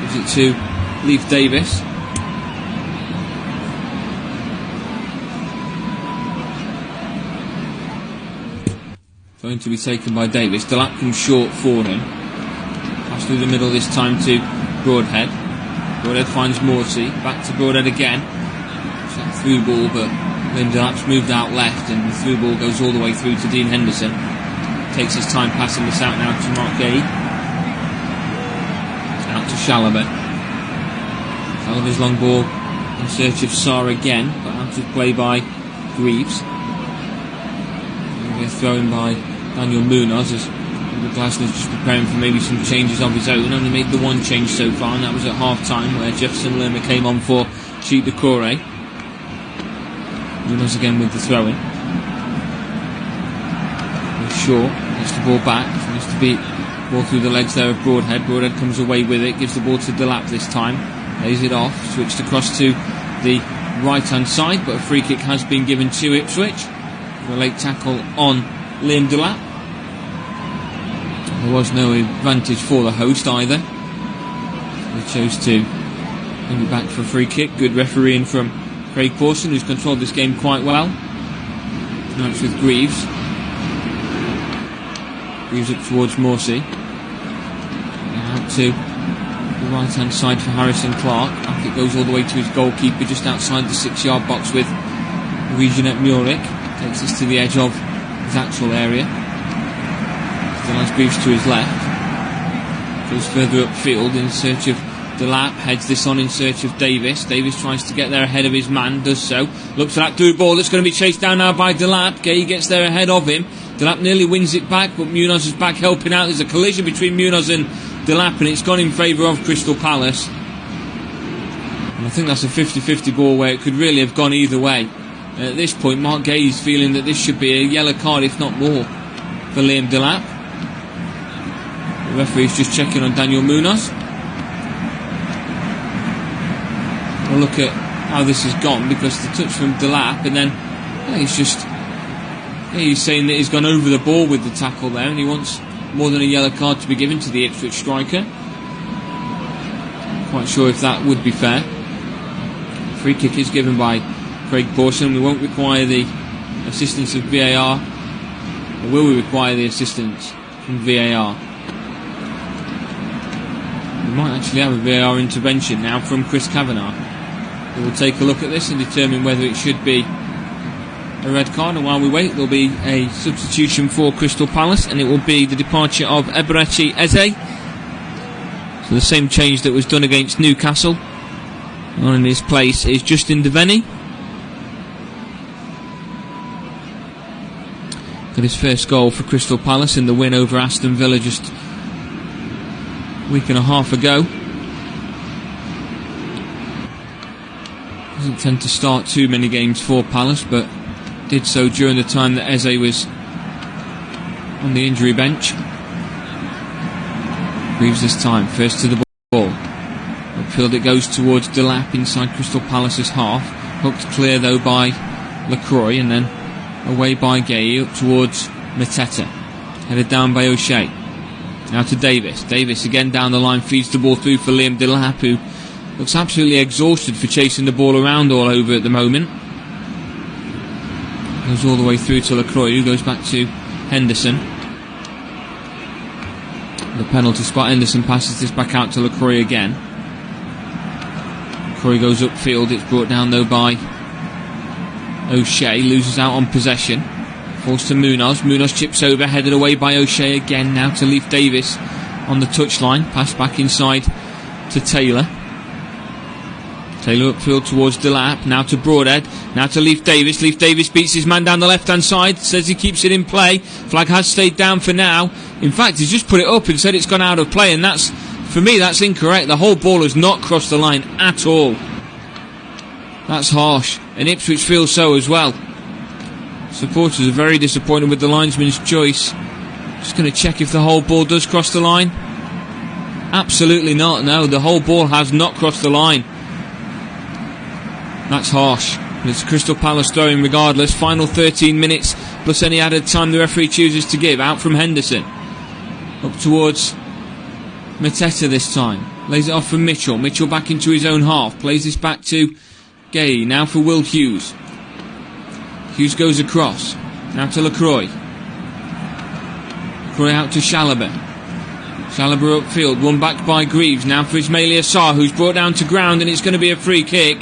Gives it to Leif Davis. Going to be taken by Davis. Delap comes short for him. Pass through the middle this time to Broadhead. Broadhead finds Morsey. Back to Broadhead again. It's that through ball, but Liam Delap's moved out left, and the through ball goes all the way through to Dean Henderson. Takes his time passing this out now to Mark Gay. It's out to Chalobah. Chalobah's long ball in search of Sarr again, but out of play by Greaves. They're thrown by Daniel Munoz as Glasnow's just preparing for maybe some changes of his own. Only made the one change so far, and that was at half-time, where Jefferson Lerma came on for Cheat Decore. Munoz again with the throw-in. Shaw gets the ball back, tries to beat the ball through the legs there of Broadhead. Broadhead comes away with it, gives the ball to Delap this time, lays it off, switched across to the right-hand side, but a free kick has been given to Ipswich for a late tackle on Liam Delap. There was no advantage for the host either. They chose to bring it back for a free kick. Good refereeing from Craig Pawson, who's controlled this game quite well. Now it's with Greaves. Greaves up towards Morsey. Out to the right hand side for Harrison Clark. Back it goes all the way to his goalkeeper just outside the 6-yard box with Regent Murick. Takes this to the edge of his actual area. Then has Greaves to his left. Goes further upfield in search of Delap, heads this on in search of Davis. Davis tries to get there ahead of his man, does so. Looks at that through ball that's going to be chased down now by Delap. Gay gets there ahead of him. Delap nearly wins it back, but Munoz is back helping out. There's a collision between Munoz and Delap, and it's gone in favour of Crystal Palace. And I think that's a 50-50 ball where it could really have gone either way. At this point, Mark Gay is feeling that this should be a yellow card, if not more, for Liam Delap. The referee's just checking on Daniel Munoz. We'll look at how this has gone, because the touch from Delap, and then he's saying that he's gone over the ball with the tackle there, and he wants more than a yellow card to be given to the Ipswich striker. Quite sure if that would be fair. Free kick is given by Craig Pawson. We won't require the assistance of VAR, or will we require the assistance from VAR? We might actually have a VAR intervention now from Chris Kavanagh. We will take a look at this and determine whether it should be a red card, and while we wait, there'll be a substitution for Crystal Palace, and it will be the departure of Eberechi Eze. So the same change that was done against Newcastle. On in his place is Justin Devaney. Got his first goal for Crystal Palace in the win over Aston Villa just a week and a half ago. Doesn't tend to start too many games for Palace, but did so during the time that Eze was on the injury bench. Greaves this time, first to the ball. Upfield it goes towards Delap inside Crystal Palace's half. Hooked clear though by Lacroix, and then away by Gay up towards Mateta. Headed down by O'Shea. Now to Davis. Davis again down the line, feeds the ball through for Liam Delap, who looks absolutely exhausted for chasing the ball around all over at the moment. Goes all the way through to Lacroix, who goes back to Henderson. The penalty spot. Henderson passes this back out to Lacroix again. Lacroix goes upfield. It's brought down though by O'Shea. Loses out on possession. Falls to Munoz. Munoz chips over, headed away by O'Shea again. Now to Leif Davis on the touchline. Pass back inside to Taylor. Taylor upfield towards Delap. Now to Broadhead. Now to Leif Davis. Leif Davis beats his man down the left-hand side. Says he keeps it in play. Flag has stayed down for now. In fact, he's just put it up and said it's gone out of play, and that's, for me, that's incorrect. The whole ball has not crossed the line at all. That's harsh, and Ipswich feels so as well. Supporters are very disappointed with the linesman's choice. Just going to check if the whole ball does cross the line. Absolutely not, no, the whole ball has not crossed the line. That's harsh. It's Crystal Palace throwing regardless. Final 13 minutes plus any added time the referee chooses to give. Out from Henderson. Up towards Mateta this time. Lays it off for Mitchell. Mitchell back into his own half. Plays this back to Gay. Now for Will Hughes. Hughes goes across. Now to Lacroix. Lacroix out to Chalobah. Chalobah upfield. Won back by Greaves. Now for Ismail Assar, who's brought down to ground, and it's going to be a free kick.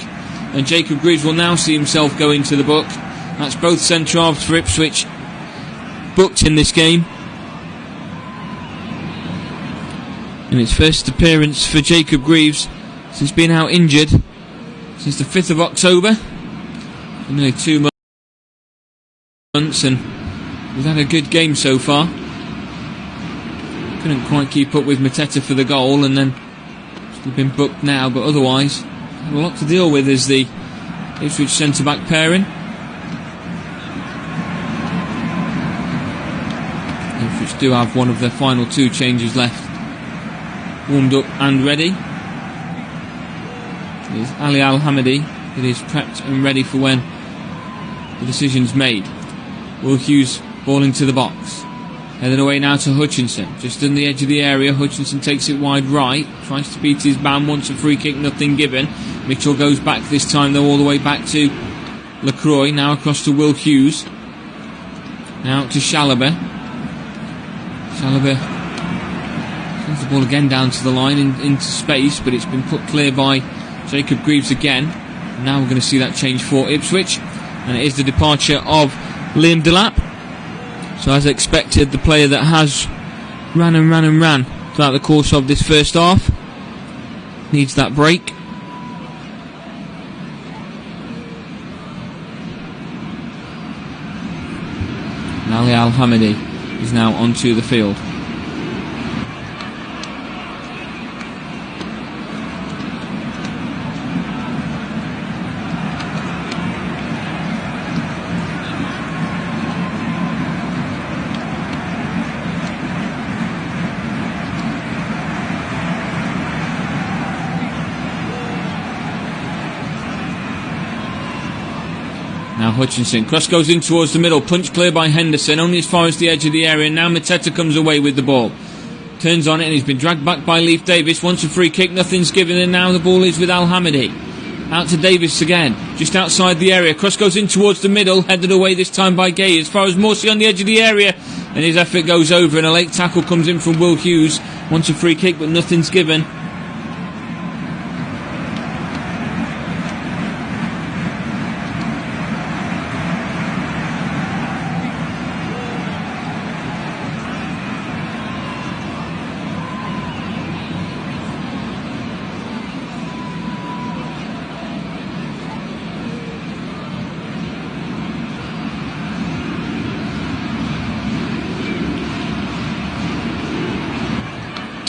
And Jacob Greaves will now see himself go into the book. That's both centre-halves for Ipswich booked in this game. And its first appearance for Jacob Greaves since being out injured since the 5th of October. For nearly 2 months, and we've had a good game so far. Couldn't quite keep up with Mateta for the goal, and then he's been booked now, but otherwise a lot to deal with is the Ipswich centre-back pairing. Ipswich do have one of their final 2 changes left warmed up and ready. It is Ali Al-Hamidi. It is prepped and ready for when the decision's made. Will Hughes ball into the box. Heading away now to Hutchinson. Just on the edge of the area, Hutchinson takes it wide right. Tries to beat his man, wants a free kick, nothing given. Mitchell goes back this time though, all the way back to Lacroix. Now across to Will Hughes. Now to Chalobah. Chalobah sends the ball again down to the line into space, but it's been put clear by Jacob Greaves again. And now we're going to see that change for Ipswich. And it is the departure of Liam Delap. So as expected, the player that has ran throughout the course of this first half needs that break. Ali Al-Hamidi is now onto the field. Now Hutchinson. Cross goes in towards the middle. Punch clear by Henderson. Only as far as the edge of the area. Now Mateta comes away with the ball. Turns on it and he's been dragged back by Leif Davis. Wants a free kick. Nothing's given. And now the ball is with Al-Hamidi. Out to Davis again. Just outside the area. Cross goes in towards the middle. Headed away this time by Gay. As far as Morsey on the edge of the area. And his effort goes over. And a late tackle comes in from Will Hughes. Wants a free kick but nothing's given.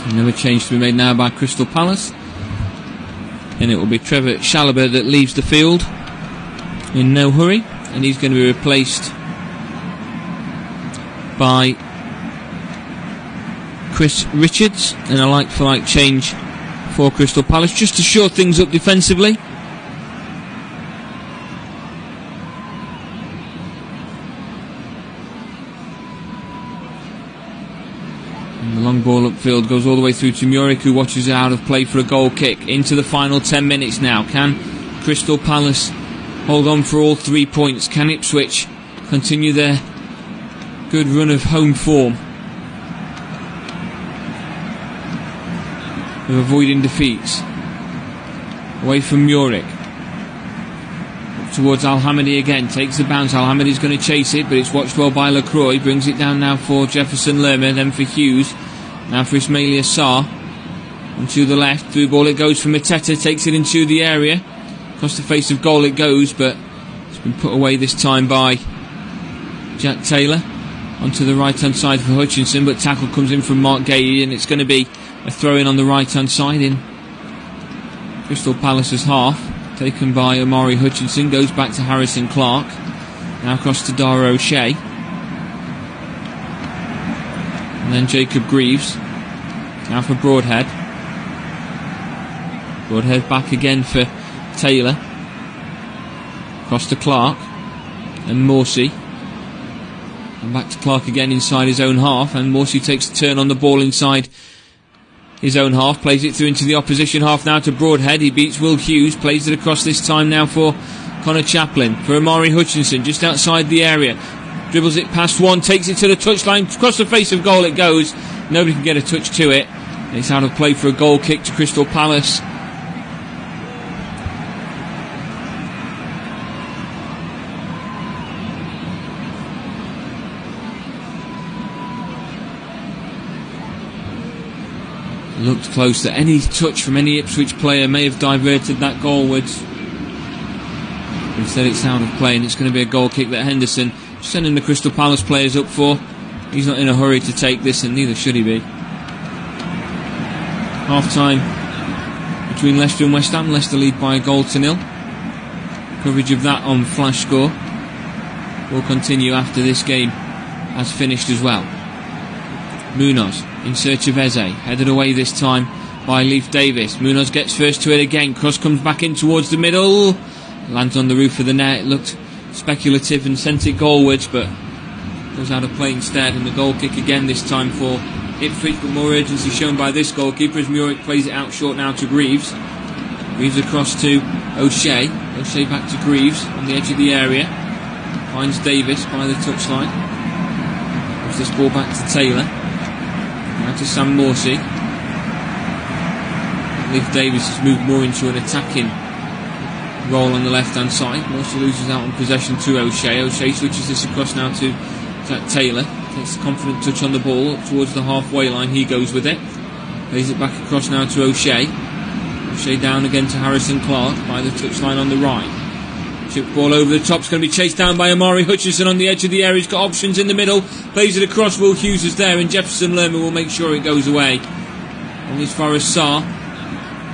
Another change to be made now by Crystal Palace, and it will be Trevor Chalobah that leaves the field in no hurry, and he's going to be replaced by Chris Richards, and a like-for-like change for Crystal Palace just to shore things up defensively. The long ball upfield goes all the way through to Muric, who watches it out of play for a goal kick. Into the final 10 minutes now. Can Crystal Palace hold on for all 3 points? Can Ipswich continue their good run of home form of avoiding defeats? Away from Muric. Up towards Al-Hamidi again. Takes the bounce. Al-Hamidi's going to chase it, but it's watched well by Lacroix. Brings it down now for Jefferson Lerma, then for Hughes. Now for Ismail Assar. And to the left. Through ball it goes for Mateta. Takes it into the area. Across the face of goal it goes, but it's been put away this time by Jack Taylor. Onto the right hand side for Hutchinson, but tackle comes in from Mark Gay, and it's going to be a throw in on the right hand side in Crystal Palace's half. Taken by Omari Hutchinson. Goes back to Harrison Clark. Now across to Dara O'Shea. And then Jacob Greaves. Now for Broadhead. Broadhead back again for Taylor. Across to Clark. And Morsey. And back to Clark again inside his own half. And Morsey takes a turn on the ball inside his own half. Plays it through into the opposition half now to Broadhead. He beats Will Hughes. Plays it across this time now for Connor Chaplin. For Omari Hutchinson just outside the area. Dribbles it past one, takes it to the touchline, across the face of goal it goes. Nobody can get a touch to it. It's out of play for a goal kick to Crystal Palace. Looked close that any touch from any Ipswich player may have diverted that goalwards. Instead it's out of play, and it's going to be a goal kick that Henderson sending the Crystal Palace players up for. He's not in a hurry to take this, and neither should he be. Half time between Leicester and West Ham. Leicester lead by 1-0. Coverage of that on Flash Score will continue after this game has finished as well. Munoz in search of Eze, headed away this time by Leif Davis. Munoz gets first to it again. Cross comes back in towards the middle. Lands on the roof of the net. It looked speculative and sent it goalwards, but goes out of play instead. And the goal kick again this time for Ipswich, but more urgency shown by this goalkeeper as Muric plays it out short now to Greaves. Greaves across to O'Shea. O'Shea back to Greaves on the edge of the area. Finds Davis by the touchline. Puts this ball back to Taylor. Now to Sam Morsey. Leif Davis has moved more into an attacking role on the left hand side. Morsey loses out on possession to O'Shea. O'Shea switches this across now to Jack Taylor. Takes a confident touch on the ball up towards the halfway line. He goes with it. Plays it back across now to O'Shea. O'Shea down again to Harrison Clark by the touchline on the right. Chip ball over the top. It's going to be chased down by Omari Hutchinson on the edge of the area. He's got options in the middle. Plays it across. Will Hughes is there, and Jefferson Lerma will make sure it goes away. Only as far as Sarr.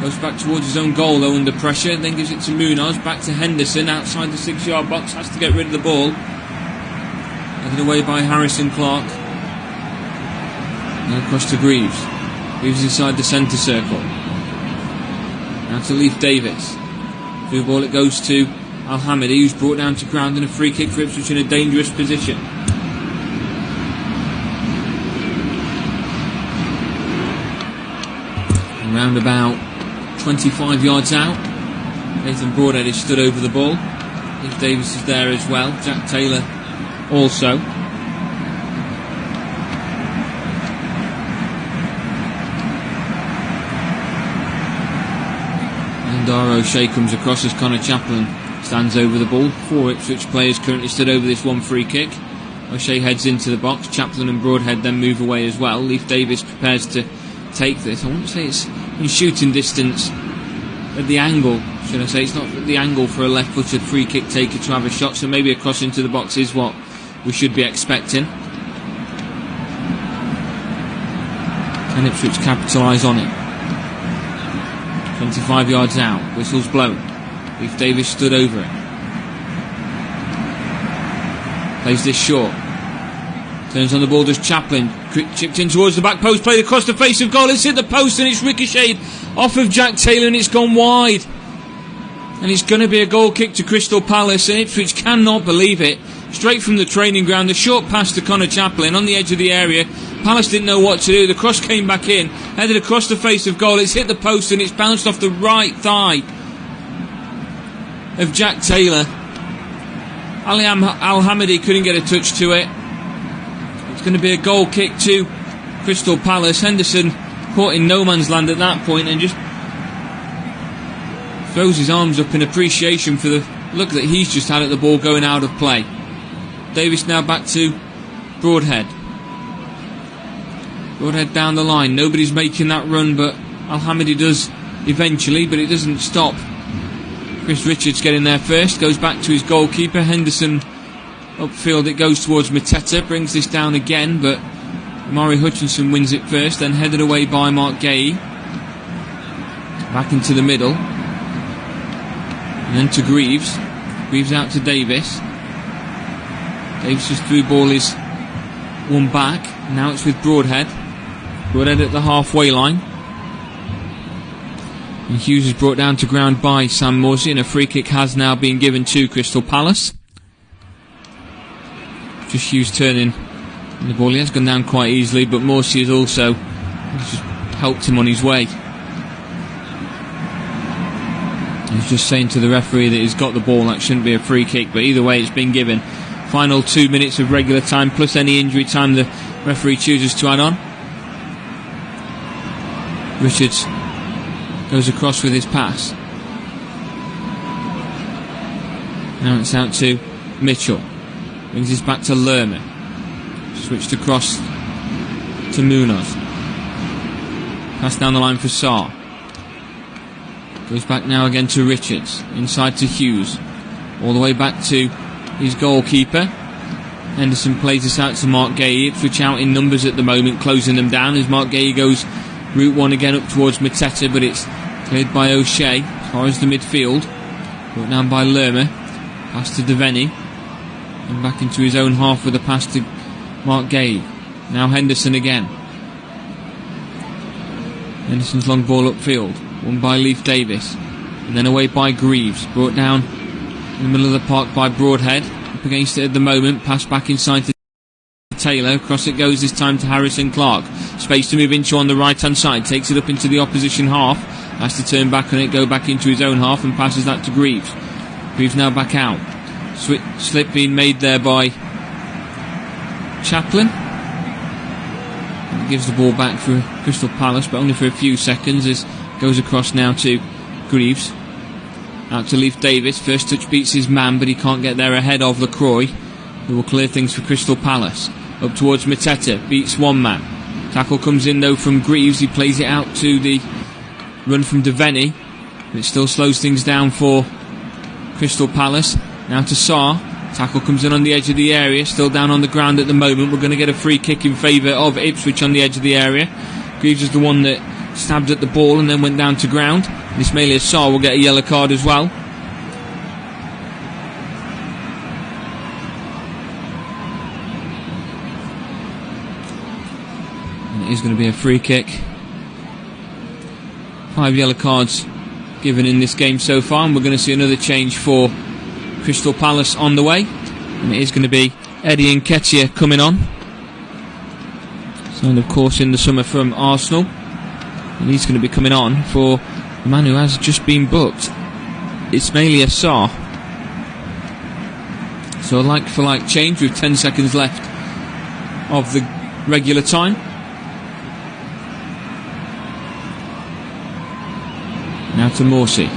Goes back towards his own goal though under pressure. Then gives it to Munoz. Back to Henderson outside the 6-yard box. Has to get rid of the ball. Headed away by Harrison Clark. And across to Greaves. Greaves inside the centre circle. Now to Leif Davis. Through ball it goes to Al-Hamidi, who's brought down to ground, and a free kick for Ipswich in a dangerous position. Around about 25 yards out, Nathan Broadhead is stood over the ball. Steve Davis is there as well. Jack Taylor also. And Dara O'Shea comes across as Connor Chaplin stands over the ball. 4 Ipswich players currently stood over this one free kick. O'Shea heads into the box. Chaplin and Broadhead then move away as well. Leif Davis prepares to take this. I wouldn't say it's in shooting distance at the angle, should I say. It's not at the angle for a left-footed free kick taker to have a shot, so maybe a cross into the box is what we should be expecting. Can Ipswich capitalise on it? 25 yards out, whistle's blown. Leif Davis stood over it. Plays this short. Turns on the ball, does Chaplin. Chipped in towards the back post, played across the face of goal. It's hit the post and it's ricocheted off of Jack Taylor and it's gone wide. And it's going to be a goal kick to Crystal Palace, and Ipswich cannot believe it. Straight from the training ground, a short pass to Connor Chaplin on the edge of the area. Palace didn't know what to do. The cross came back in, headed across the face of goal. It's hit the post and it's bounced off the right thigh of Jack Taylor. Ali Al-Hamidi couldn't get a touch to it. It's going to be a goal kick to Crystal Palace. Henderson caught in no man's land at that point and just throws his arms up in appreciation for the look that he's just had at the ball going out of play. Davis now back to Broadhead. Broadhead down the line. Nobody's making that run, but Al-Hamidi does eventually, but it doesn't stop Chris Richards getting there first. Goes back to his goalkeeper. Henderson upfield, it goes towards Mateta. Brings this down again, but Maury Hutchinson wins it first, then headed away by Mark Gay. Back into the middle. And then to Greaves. Greaves out to Davis. Davis' through ball is one back. Now it's with Broadhead. Broadhead at the halfway line. And Hughes is brought down to ground by Sam Morsey, and a free kick has now been given to Crystal Palace. Just Hughes turning the ball. He has gone down quite easily, but Morsey has also just helped him on his way. He's just saying to the referee that he's got the ball. That shouldn't be a free kick, but either way it's been given. Final 2 minutes of regular time plus any injury time the referee chooses to add on. Richards goes across with his pass. Now it's out to Mitchell. Brings this back to Lerner. Switched across to Munoz. Pass down the line for Sarr. Goes back now again to Richards. Inside to Hughes. All the way back to his goalkeeper. Henderson plays this out to Mark Gay. Ipswich out in numbers at the moment, closing them down as Mark Gay goes route one again up towards Mateta, but it's cleared by O'Shea as far as the midfield. Brought down by Lerner. Pass to Devaney. And back into his own half with a pass to Mark Gay. Now Henderson again. Henderson's long ball upfield. Won by Leif Davis. And then away by Greaves. Brought down in the middle of the park by Broadhead. Up against it at the moment. Pass back inside to Taylor. Across it goes this time to Harrison Clark. Space to move into on the right hand side. Takes it up into the opposition half. Has to turn back on it. Go back into his own half and passes that to Greaves. Greaves now back out. Slip being made there by Chaplin. Gives the ball back for Crystal Palace, but only for a few seconds. As goes across now to Greaves. Out to Leif Davis. First touch beats his man, but he can't get there ahead of Lacroix, who will clear things for Crystal Palace. Up towards Mateta. Beats one man. Tackle comes in though from Greaves. He plays it out to the run from Devaney. It still slows things down for Crystal Palace. Now to Sarr. Tackle comes in on the edge of the area. Still down on the ground at the moment. We're going to get a free kick in favour of Ipswich on the edge of the area. Greaves is the one that stabbed at the ball and then went down to ground. And Ismaila Sarr will get a yellow card as well. And it is going to be a free kick. 5 yellow cards given in this game so far, and we're going to see another change for Crystal Palace on the way, and it is going to be Eddie Nketiah coming on. Signed, of course, in the summer from Arsenal, and he's going to be coming on for the man who has just been booked, Ismaila Sarr. So a like-for-like change with 10 seconds left of the regular time. Now to Morsey,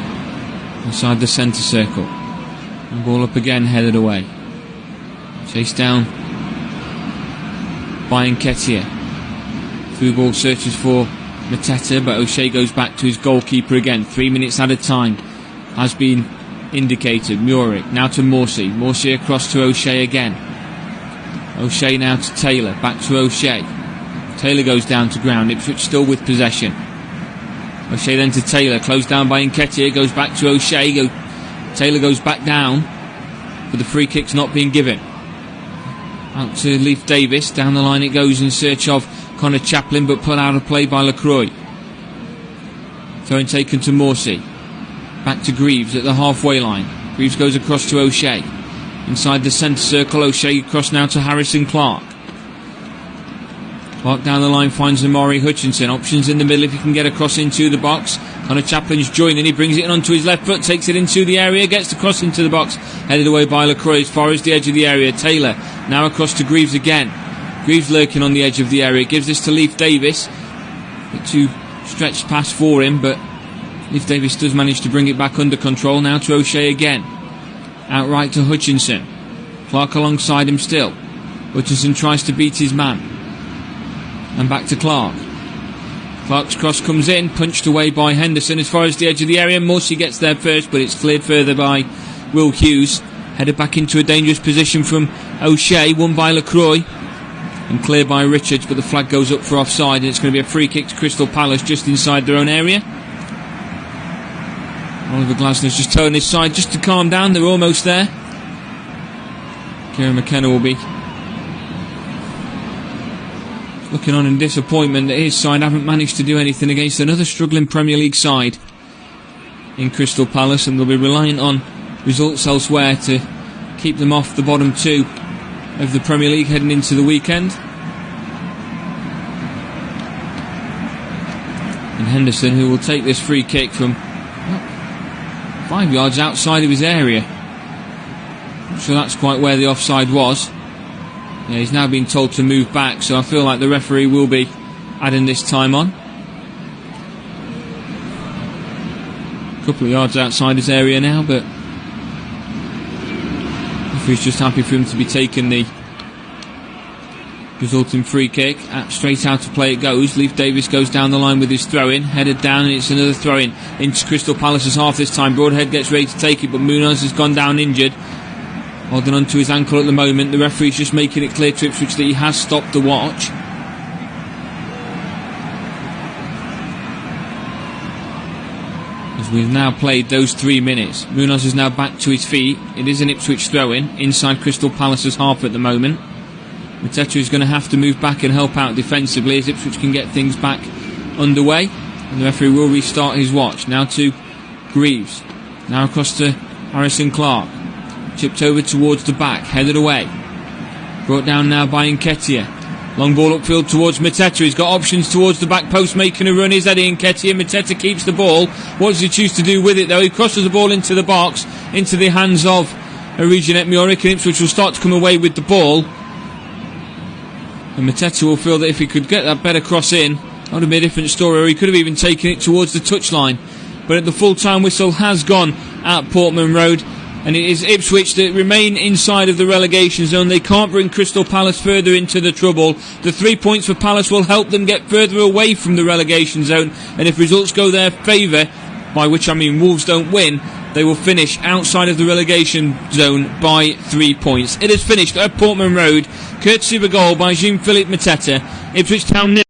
inside the centre circle. And ball up again, headed away. Chased down by Nketiah. Through ball searches for Mateta, but O'Shea goes back to his goalkeeper again. 3 minutes at a time has been indicated. Muric now to Morsey. Morsey across to O'Shea again. O'Shea now to Taylor. Back to O'Shea. Taylor goes down to ground. Ipswich still with possession. O'Shea then to Taylor. Closed down by Nketiah. Goes back to O'Shea. Taylor goes back down. But the free kick's not being given. Out to Leif Davis. Down the line it goes in search of Connor Chaplin, but put out of play by Lacroix. Throwing taken to Morsey. Back to Greaves at the halfway line. Greaves goes across to O'Shea. Inside the centre circle, O'Shea across now to Harrison Clark. Clark down the line finds Amari Hutchinson. Options in the middle if he can get across into the box. Connor Chaplin's joining. He brings it in onto his left foot, takes it into the area, gets the cross into the box. Headed away by Lacroix as far as the edge of the area. Taylor now across to Greaves again. Greaves lurking on the edge of the area. Gives this to Leif Davis. Bit too stretched pass for him, but Leif Davis does manage to bring it back under control. Now to O'Shea again. Outright to Hutchinson. Clark alongside him still. Hutchinson tries to beat his man. And back to Clark. Clark's cross comes in, punched away by Henderson as far as the edge of the area. Morsey gets there first, but it's cleared further by Will Hughes. Headed back into a dangerous position from O'Shea, won by Lacroix. And cleared by Richards, but the flag goes up for offside, and it's going to be a free kick to Crystal Palace just inside their own area. Oliver Glasner's just turned his side just to calm down. They're almost there. Kieran McKenna will be looking on in disappointment that his side haven't managed to do anything against another struggling Premier League side in Crystal Palace, and they'll be reliant on results elsewhere to keep them off the bottom two of the Premier League heading into the weekend. And Henderson, who will take this free kick from 5 yards outside of his area. Not sure that's quite where the offside was. Yeah, he's now been told to move back, so I feel like the referee will be adding this time on. A couple of yards outside his area now, but he's just happy for him to be taking the resulting free kick. Straight out of play it goes. Leif Davis goes down the line with his throw-in, headed down, and it's another throw-in into Crystal Palace's half this time. Broadhead gets ready to take it, but Munoz has gone down injured, holding on to his ankle at the moment. The referee's just making it clear to Ipswich that he has stopped the watch. As we've now played those 3 minutes, Munoz is now back to his feet. It is an Ipswich throw-in inside Crystal Palace's half at the moment. Mateta is going to have to move back and help out defensively as Ipswich can get things back underway, and the referee will restart his watch. Now to Greaves, now across to Harrison Clark, chipped over towards the back, headed away, brought down now by Nketiah. Long ball upfield towards Mateta. He's got options towards the back post, making a run. Is Eddie Nketiah. Mateta keeps the ball. What does he choose to do with it though? He crosses the ball into the box, into the hands of Originette Muric, and Ipswich will start to come away with the ball. And Mateta will feel that if he could get that better cross in, that would have been a different story, or he could have even taken it towards the touchline. But at the full-time whistle has gone at Portman Road, and it is Ipswich that remain inside of the relegation zone. They can't bring Crystal Palace further into the trouble. The 3 points for Palace will help them get further away from the relegation zone, and if results go their favour, by which I mean Wolves don't win, they will finish outside of the relegation zone by 3 points. It is finished at Portman Road, courtesy of a goal by Jean-Philippe Mateta. Ipswich Town 0.